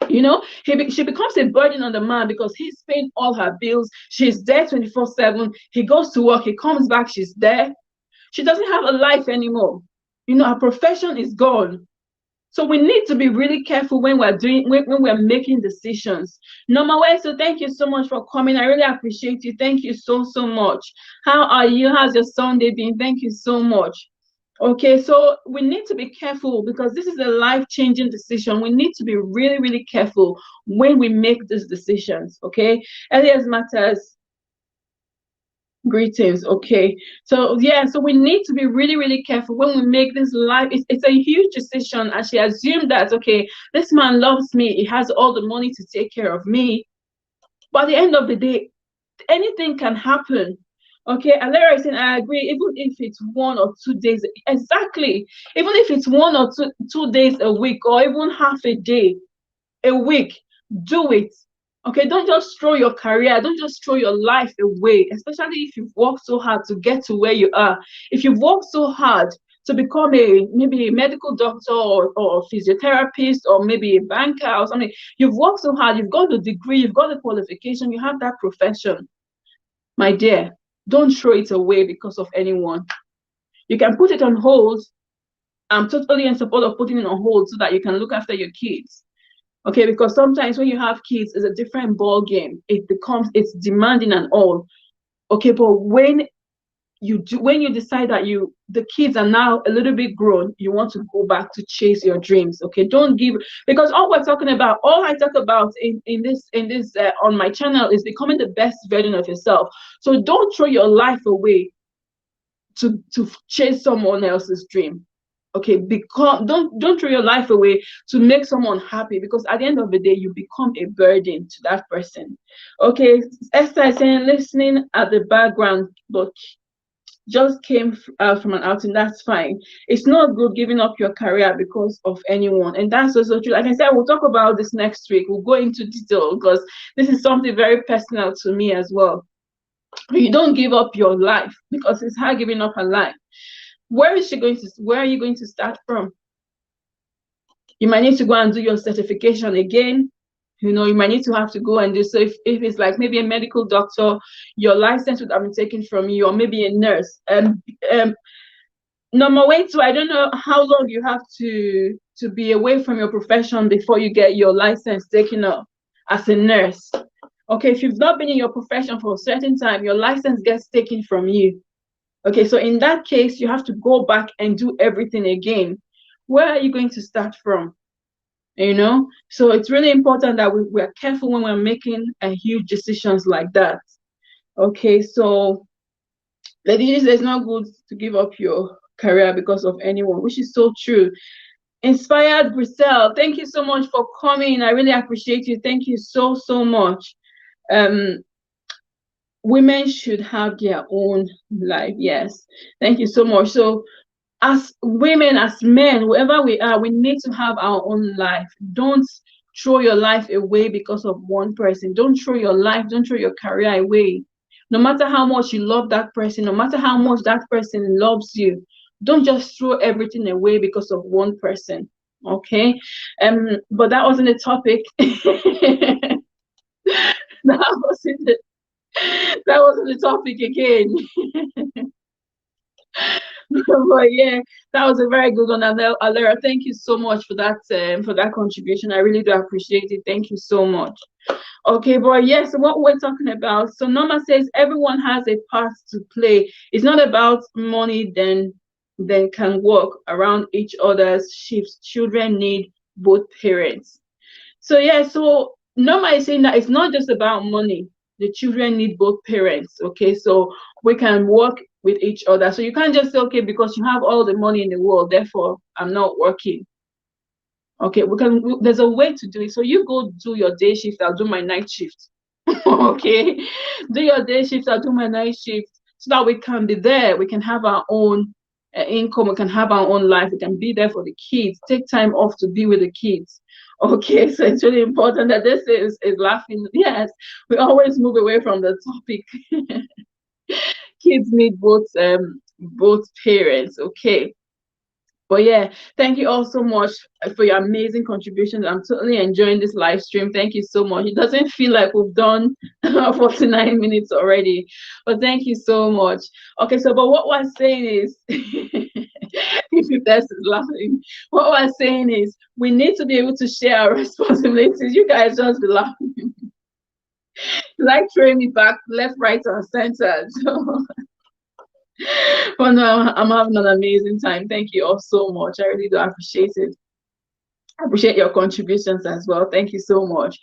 She becomes a burden on the man because he's paying all her bills. She's there 24/7. He goes to work, he comes back, she's there. She doesn't have a life anymore. Her profession is gone. So we need to be really careful when when we're making decisions. Number one, so thank you so much for coming. I really appreciate you. Thank you so much. How are you? How's your Sunday been? Thank you so much. Okay, so we need to be careful because this is a life-changing decision. We need to be really careful when we make these decisions. Okay, Elias Matters, greetings. Okay, so yeah, so we need to be really careful when we make this life. It's a huge decision, and she assumed that, okay, this man loves me, he has all the money to take care of me, but at the end of the day, anything can happen. Okay, and Lara is saying, I agree, even if it's 1 or 2 days, exactly, even if it's 1 or 2 days a week, or even half a day a week, do it. Okay, don't just throw your career, don't just throw your life away, especially if you've worked so hard to get to where you are. If you've worked so hard to become maybe a medical doctor, or a physiotherapist, or maybe a banker or something, you've worked so hard, you've got the degree, you've got the qualification, you have that profession. My dear, don't throw it away because of anyone. You can put it on hold. I'm totally in support of putting it on hold so that you can look after your kids. Okay, because sometimes when you have kids, it's a different ball game. It's demanding and all. Okay, but when you decide that the kids are now a little bit grown, you want to go back to chase your dreams. Okay, don't give, because all I talk about in this on my channel is becoming the best version of yourself. So don't throw your life away to chase someone else's dream. Okay, because don't throw your life away to make someone happy, because at the end of the day, you become a burden to that person. Okay, Esther is saying, listening at the background, but just came from an outing. That's fine. It's not good giving up your career because of anyone, and that's also true. Like I said, we'll talk about this next week. We'll go into detail because this is something very personal to me as well. You don't give up your life, because it's her giving up her life. Where are you going to start from? You might need to go and do your certification again. You might need to have to go and do, so if it's like maybe a medical doctor, your license would have been taken from you, or maybe a nurse. Number one, too, I don't know how long you have to be away from your profession before you get your license taken up as a nurse. Okay, if you've not been in your profession for a certain time, your license gets taken from you. Okay, so in that case, you have to go back and do everything again. Where are you going to start from? So it's really important that we're careful when we're making huge decisions like that. Okay, so ladies, it's not good to give up your career because of anyone, which is so true. Inspired Grisel, thank you so much for coming. I really appreciate you. Thank you so much. Women should have their own life. Yes, thank you so much. So as women, as men, whoever we are, we need to have our own life. Don't throw your life away because of one person. Don't throw your career away. No matter how much you love that person, no matter how much that person loves you, don't just throw everything away because of one person. Okay, but that wasn't the topic. That wasn't the topic again. But yeah, that was a very good one, Alera. Thank you so much for that contribution. I really do appreciate it. Thank you so much. Okay, but yes, what we're talking about. So Norma says everyone has a part to play. It's not about money, then can work around each other's shifts. Children need both parents. So yeah, so Norma is saying that it's not just about money. The children need both parents. Okay, so we can work with each other. So you can't just say, okay, because you have all the money in the world, therefore I'm not working. Okay, there's a way to do it. So you go do your day shift, I'll do my night shift. Okay, do your day shift, I'll do my night shift, so that we can be there. We can have our own income, we can have our own life, we can be there for the kids, take time off to be with the kids. Okay, so it's really important that this is laughing. Yes, we always move away from the topic. Kids need both parents. Okay, but yeah, thank you all so much for your amazing contributions. I'm totally enjoying this live stream. Thank you so much. It doesn't feel like we've done 49 minutes already, but thank you so much. Okay, so but what we're saying is if that's laughing. What we're saying is we need to be able to share our responsibilities. You guys just be laughing. Like throwing me back left, right, and center. So, well, no, I'm having an amazing time. Thank you all so much. I really do appreciate it. I appreciate your contributions as well. Thank you so much.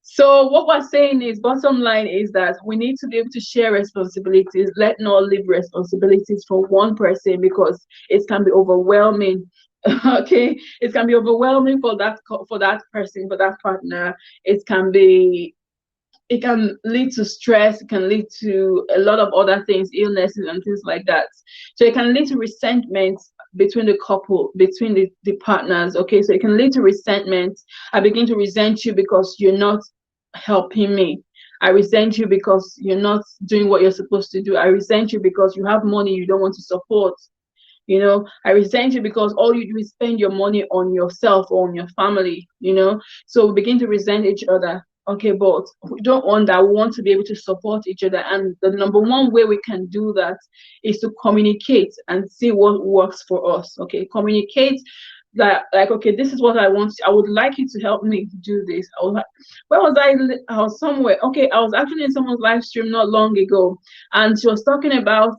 So what we're saying is, bottom line is that we need to be able to share responsibilities. Let not leave responsibilities for one person because it can be overwhelming. Okay, it can be overwhelming for that person, for that partner. It can lead to stress, it can lead to a lot of other things, illnesses and things like that. So it can lead to resentment between the couple, between the partners. Okay, so it can lead to resentment. I begin to resent you because you're not helping me. I resent you because you're not doing what you're supposed to do. I resent you because you have money you don't want to support. I resent you because all you do is spend your money on yourself or on your family. So we begin to resent each other. Okay, but we don't want that. We want to be able to support each other, and the number one way we can do that is to communicate and see what works for us. Okay, communicate that, like, okay, this is what I want. I would like you to help me do this. Where was I? I was somewhere. Okay, I was actually in someone's live stream not long ago, and she was talking about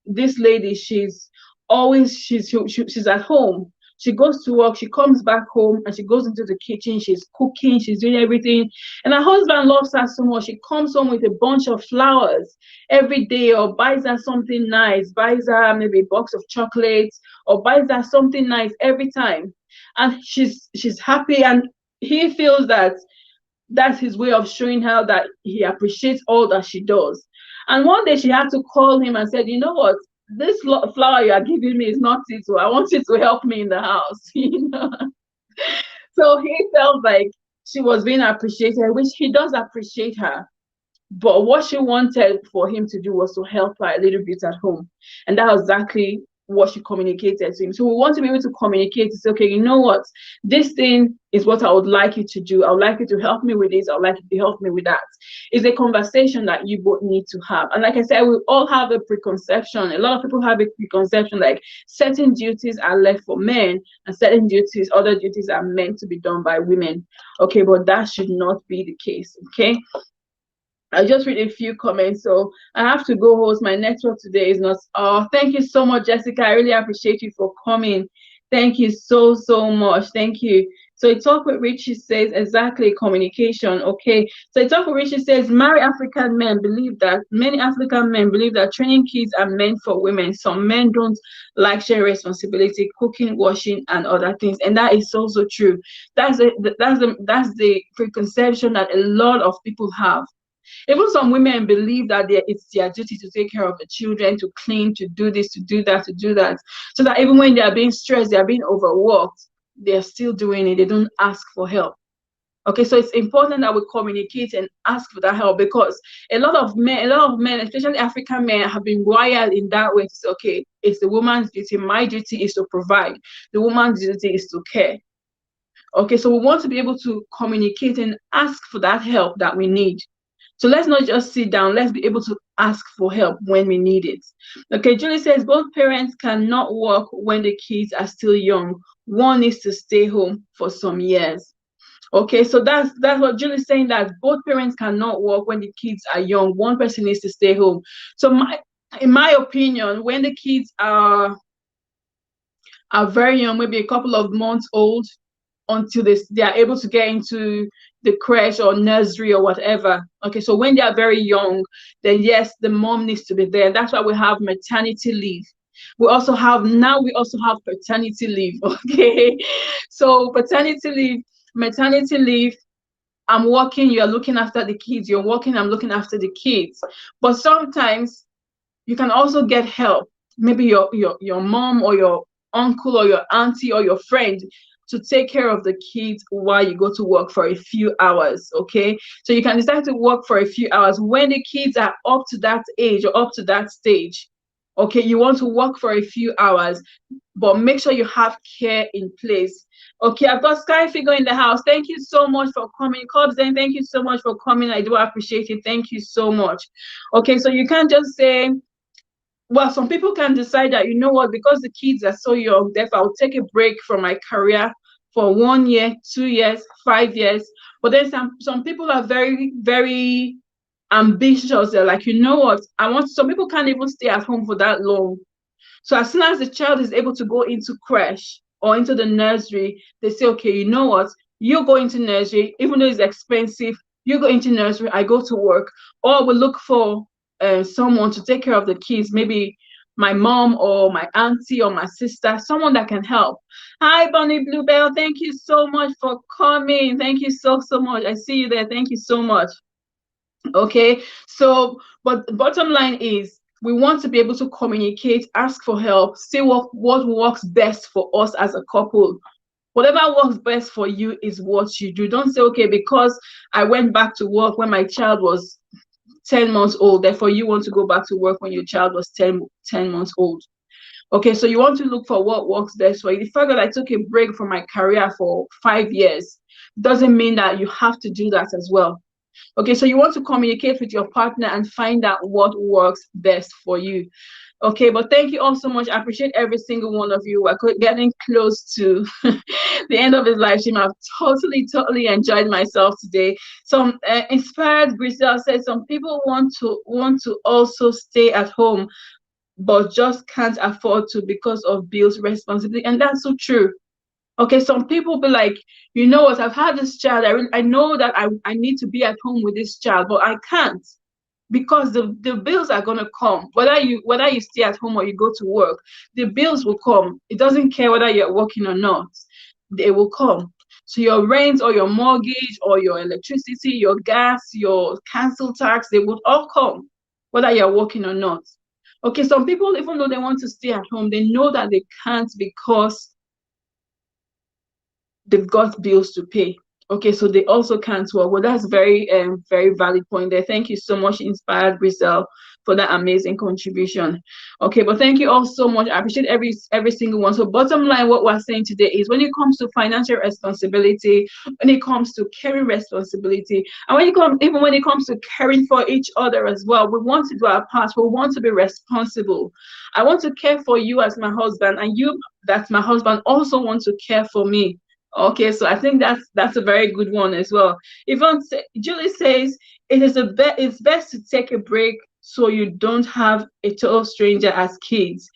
this lady. She's at home. She goes to work, she comes back home, and she goes into the kitchen. She's cooking, she's doing everything, and her husband loves her so much. She comes home with a bunch of flowers every day, or buys her something nice, buys her maybe a box of chocolates, or buys her something nice every time, and she's happy, and he feels that that's his way of showing her that he appreciates all that she does. And one day she had to call him and said, you know what, this flower you are giving me is not it. So I want you to help me in the house. So he felt like she was being appreciated, which he does appreciate her. But what she wanted for him to do was to help her a little bit at home. And that was exactly what she communicated to him. So we want to be able to communicate to say, okay, you know what? This thing is what I would like you to do. I would like you to help me with this. I would like you to help me with that. It's a conversation that you both need to have. And like I said, we all have a preconception. A lot of people have a preconception like certain duties are left for men and certain duties, other duties are meant to be done by women. Okay, but that should not be the case. Okay. I just read a few comments, so I have to go host. My network today is not. Oh, thank you so much, Jessica. I really appreciate you for coming. Thank you so, so much. Thank you. So a talk with Richie says exactly communication. Okay. So a talk with Richie says many African men believe that training kids are meant for women. Some men don't like sharing responsibility, cooking, washing, and other things, and that is also true. That's the preconception that a lot of people have. Even some women believe that it's their duty to take care of the children, to clean, to do this, to do that, to do that. So that even when they are being stressed, they are being overworked, they're still doing it. They don't ask for help. Okay, so it's important that we communicate and ask for that help, because a lot of men, especially African men, have been wired in that way to say, okay, it's the woman's duty. My duty is to provide. The woman's duty is to care. Okay, so we want to be able to communicate and ask for that help that we need. So let's not just sit down. Let's be able to ask for help when we need it. Okay, Julie says both parents cannot work when the kids are still young. One needs to stay home for some years. Okay, so that's what Julie's saying, that both parents cannot work when the kids are young. One person needs to stay home. So in my opinion, when the kids are very young, maybe a couple of months old, until they are able to get into the creche or nursery or whatever. Okay, so when they are very young, then yes, the mom needs to be there. That's why we have maternity leave. We also have paternity leave. Okay, so maternity leave. I'm working, you're looking after the kids. You're working, I'm looking after the kids. But sometimes you can also get help. Maybe your mom or your uncle or your auntie or your friend to take care of the kids while you go to work for a few hours. Okay, so you can decide to work for a few hours when the kids are up to that age or up to that stage. Okay, you want to work for a few hours, but make sure you have care in place. Okay, I've got Sky Figure in the house. Thank you so much for coming. Cobzen, thank you so much for coming. I do appreciate it. Thank you so much. Okay, so you can't just say, well, some people can decide that, you know what, because the kids are so young, therefore I'll take a break from my career for 1 year, 2 years, 5 years. But then some people are very, very ambitious. They're like, you know what, I want, some people can't even stay at home for that long. So as soon as the child is able to go into creche or into the nursery, they say, okay, you know what? You go into nursery, even though it's expensive, you go into nursery, I go to work. Or we look for someone to take care of the kids, maybe my mom or my auntie or my sister, someone that can help. Hi, Bonnie Bluebell. Thank you so much for coming. Thank you so, so much. I see you there. Thank you so much. Okay, so but the bottom line is we want to be able to communicate, ask for help, see what works best for us as a couple. Whatever works best for you is what you do. Don't say, okay, because I went back to work when my child was 10 months old, therefore you want to go back to work when your child was 10 months old. Okay, so you want to look for what works best for you. The fact that I took a break from my career for 5 years doesn't mean that you have to do that as well. Okay, so you want to communicate with your partner and find out what works best for you. Okay, but thank you all so much. I appreciate every single one of you. We're getting close to the end of this live stream. I've totally enjoyed myself today. Some inspired Grisel said some people want to also stay at home, but just can't afford to because of bills responsibility, and that's so true. Okay, some people be like, you know what, I've had this child. I know that I need to be at home with this child, but I can't because the bills are gonna come. Whether you stay at home or you go to work, the bills will come. It doesn't care whether you're working or not. They will come. So your rent or your mortgage or your electricity, your gas, your council tax, they would all come, whether you're working or not. Okay, some people, even though they want to stay at home, they know that they can't because they've got bills to pay. Okay, so they also can't work. Well, that's very valid point there. Thank you so much, Inspired Brisel, for that amazing contribution. Okay, but thank you all so much. I appreciate every single one. So bottom line, what we're saying today is when it comes to financial responsibility, when it comes to caring responsibility, and even when it comes to caring for each other as well, we want to do our part. We want to be responsible. I want to care for you as my husband, and you, that's my husband, also want to care for me. Okay, so I think that's a very good one as well. Julie says it's best to take a break so you don't have a total stranger as kids.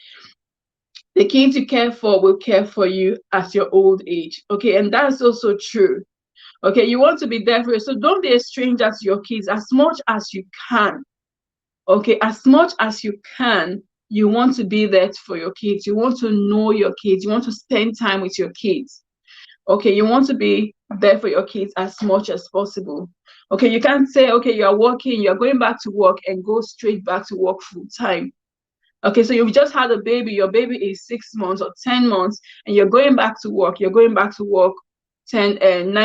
The kids you care for will care for you at your old age. Okay, and that's also true. Okay, you want to be there for you, so don't be a stranger to your kids as much as you can. Okay, as much as you can, you want to be there for your kids. You want to know your kids. You want to spend time with your kids. Okay, you want to be there for your kids as much as possible. Okay, you can't say, okay, you're working, you're going back to work and go straight back to work full time. Okay, so you've just had a baby, your baby is 6 months or 10 months, and you're going back to work. You're going back to work 9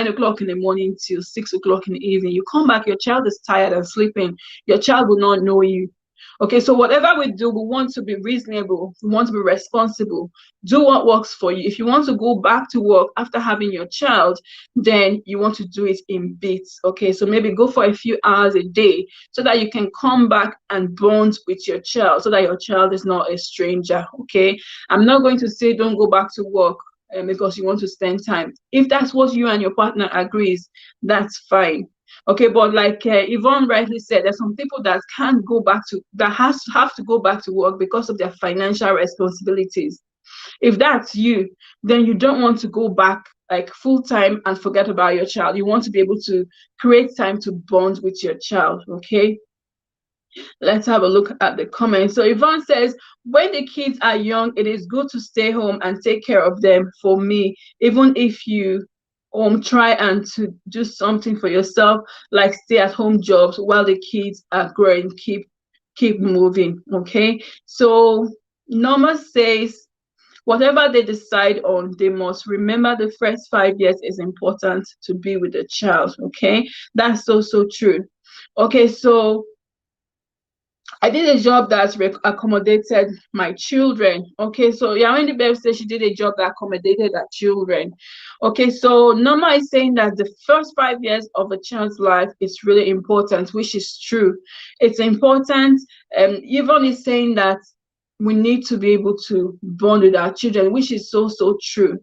o'clock in the morning till 6 o'clock in the evening. You come back, your child is tired and sleeping. Your child will not know you. Okay, so whatever we do, we want to be reasonable. We want to be responsible. Do what works for you. If you want to go back to work after having your child, then you want to do it in bits. Okay, so maybe go for a few hours a day so that you can come back and bond with your child so that your child is not a stranger. Okay, I'm not going to say don't go back to work because you want to spend time. If that's what you and your partner agrees, that's fine. Okay, but like Yvonne rightly said, there's some people that can't go back to, that have to go back to work because of their financial responsibilities. If that's you, then you don't want to go back like full time and forget about your child. You want to be able to create time to bond with your child. Okay, let's have a look at the comments. So Yvonne says, when the kids are young, it is good to stay home and take care of them. For me, even if you try and to do something for yourself, like stay at home jobs while the kids are growing, keep moving. Okay, so Norma says whatever they decide on, they must remember the first 5 years is important to be with the child. Okay, that's so true. Okay, so I did a job that accommodated my children. Okay, so Yawindi Bev said she did a job that accommodated her children. Okay, so Norma is saying that the first 5 years of a child's life is really important, which is true. It's important. Yvonne is saying that we need to be able to bond with our children, which is so, so true.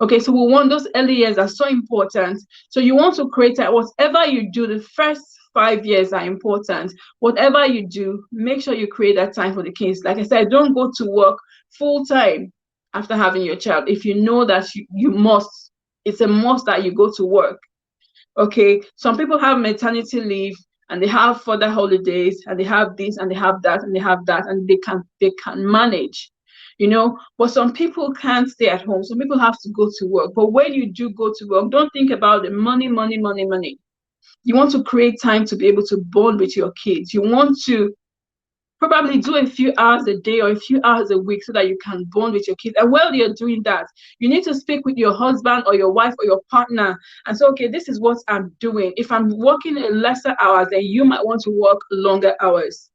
Okay, so we want those early years are so important. So you want to create that whatever you do, the first 5 years are important. Whatever you do, make sure you create that time for the kids. Like I said, don't go to work full time after having your child. If you know that you must, it's a must that you go to work. Okay, some people have maternity leave and they have further holidays and they have this and they have that and they have that and they can manage, but some people can't stay at home. Some people have to go to work. But when you do go to work, don't think about the money, money, money, money. You want to create time to be able to bond with your kids. You want to probably do a few hours a day or a few hours a week so that you can bond with your kids. And while you're doing that, you need to speak with your husband or your wife or your partner and say, okay, this is what I'm doing. If I'm working lesser hours, then you might want to work longer hours.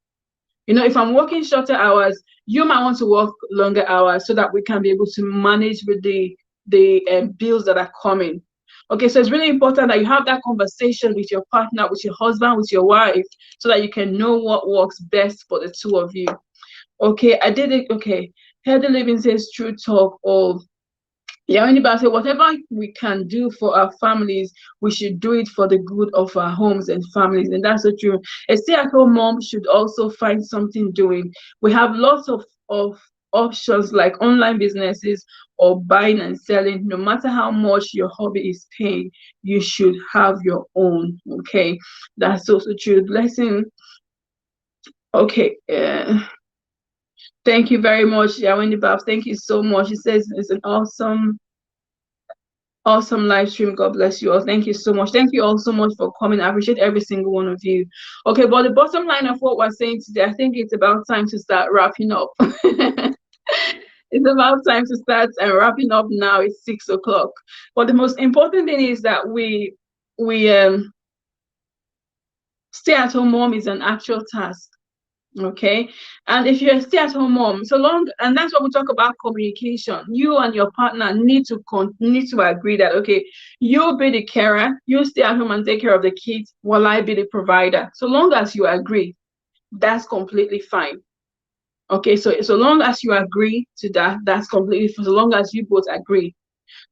If I'm working shorter hours, you might want to work longer hours so that we can be able to manage with the bills that are coming. Okay, so it's really important that you have that conversation with your partner, with your husband, with your wife, so that you can know what works best for the two of you. Okay, I did it. Okay, Heather Living says true talk of, yeah, anybody say whatever we can do for our families, we should do it for the good of our homes and families. And that's so true. A stay-at-home mom should also find something doing. We have lots of options like online businesses or buying and selling. No matter how much your hobby is paying, you should have your own. Okay, that's also true. Blessing. Okay. Thank you very much, Wendy Babs. Thank you so much. It says it's an awesome live stream. God bless you all. Thank you so much. Thank you all so much for coming. I appreciate every single one of you. Okay, but the bottom line of what we're saying today, I think it's about time to start wrapping up. It's about time to start wrapping up now. It's 6 o'clock. But the most important thing is that we stay-at-home mom is an actual task. Okay, and if you're a stay-at-home mom, and that's what we talk about communication. You and your partner need to agree that, okay, you'll be the carer, you stay at home and take care of the kids while I be the provider. So long as you agree, that's completely fine. Okay, so long as you agree to that, that's completely fine. So long as you both agree.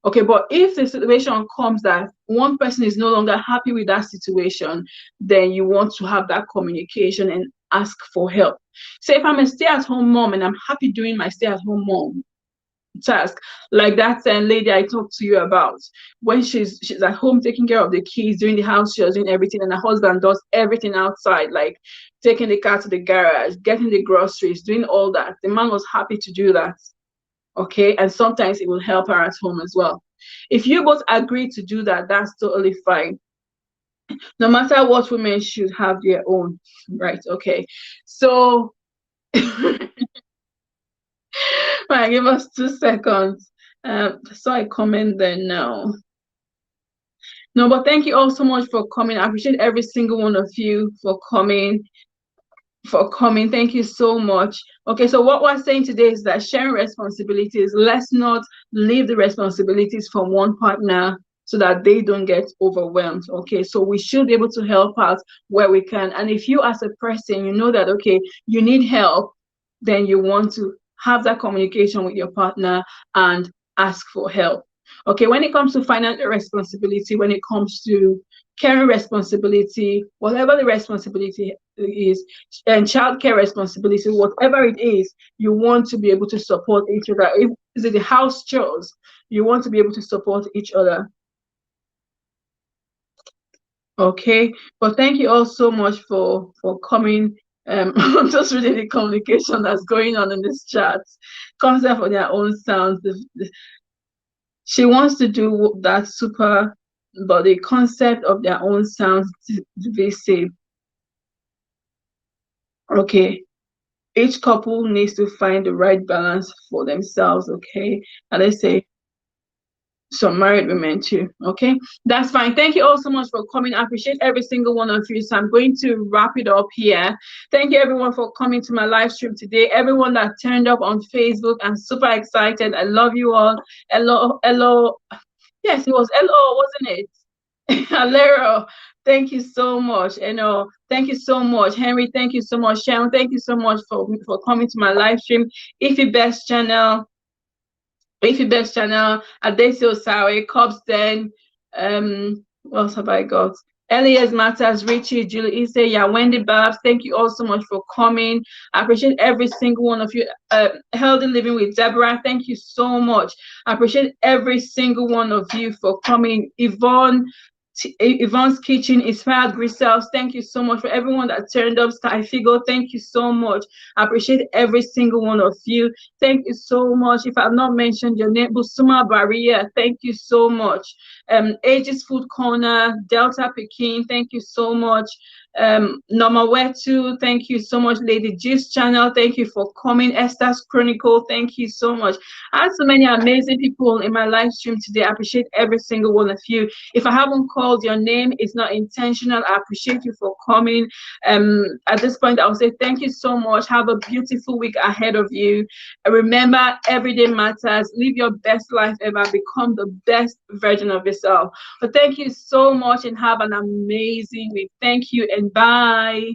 Okay, but if the situation comes that one person is no longer happy with that situation, then you want to have that communication and ask for help. So if I'm a stay-at-home mom and I'm happy doing my stay-at-home mom task, like that lady I talked to you about, when she's at home taking care of the kids, doing the house chores, doing everything, and her husband does everything outside, like taking the car to the garage, getting the groceries, doing all that. The man was happy to do that. Okay, and sometimes it will help her at home as well. If you both agree to do that, that's totally fine. No matter what, women should have their own, right? Okay, so right, give us 2 seconds. So I comment there now. No, but thank you all so much for coming. I appreciate every single one of you for coming. Thank you so much. Okay, so what we're saying today is that sharing responsibilities, let's not leave the responsibilities from one partner so that they don't get overwhelmed. Okay, so we should be able to help out where we can. And if you as a person, you know that, okay, you need help, then you want to have that communication with your partner and ask for help. Okay, when it comes to financial responsibility, when it comes to caring responsibility, whatever the responsibility is, and childcare responsibility, whatever it is, you want to be able to support each other. If is it the house chores, you want to be able to support each other. Okay, but thank you all so much for coming. I'm just reading the communication that's going on in this chat. Concept for their own sounds. She wants to do that super, but the concept of their own sounds divisive. Okay, each couple needs to find the right balance for themselves. Okay, and let's say some married women too. Okay, that's fine. Thank you all so much for coming. I appreciate every single one of you. So I'm going to wrap it up here. Thank you everyone for coming to my live stream today. Everyone that turned up on Facebook, I'm super excited. I love you all. Hello. Yes, it was hello, wasn't it? Alero. Thank you so much. Thank you so much, Henry. Thank you so much, Sharon. Thank you so much for coming to my live stream. Ify Best channel, Adesi Osawe, Cobsden, what else have I got? Elias Matters, Richie, Julie Ise, Wendy Babs, thank you all so much for coming. I appreciate every single one of you. Healthy Living with Deborah, thank you so much. I appreciate every single one of you for coming. Yvonne's Kitchen, Inspired Grisels, thank you so much. For everyone that turned up, Sky Figo, thank you so much. I appreciate every single one of you. Thank you so much. If I've not mentioned your name, Busuma Baria, thank you so much. Aegis Food Corner, Delta Pekin, thank you so much. Norma Wetu, thank you so much. Lady G's channel, thank you for coming. Esther's Chronicle, thank you so much. I had so many amazing people in my live stream today. I appreciate every single one of you. If I haven't called your name, it's not intentional. I appreciate you for coming. At this point, I'll say thank you so much. Have a beautiful week ahead of you. And remember, every day matters. Live your best life ever. Become the best version of yourself. But thank you so much and have an amazing week. Thank you and bye.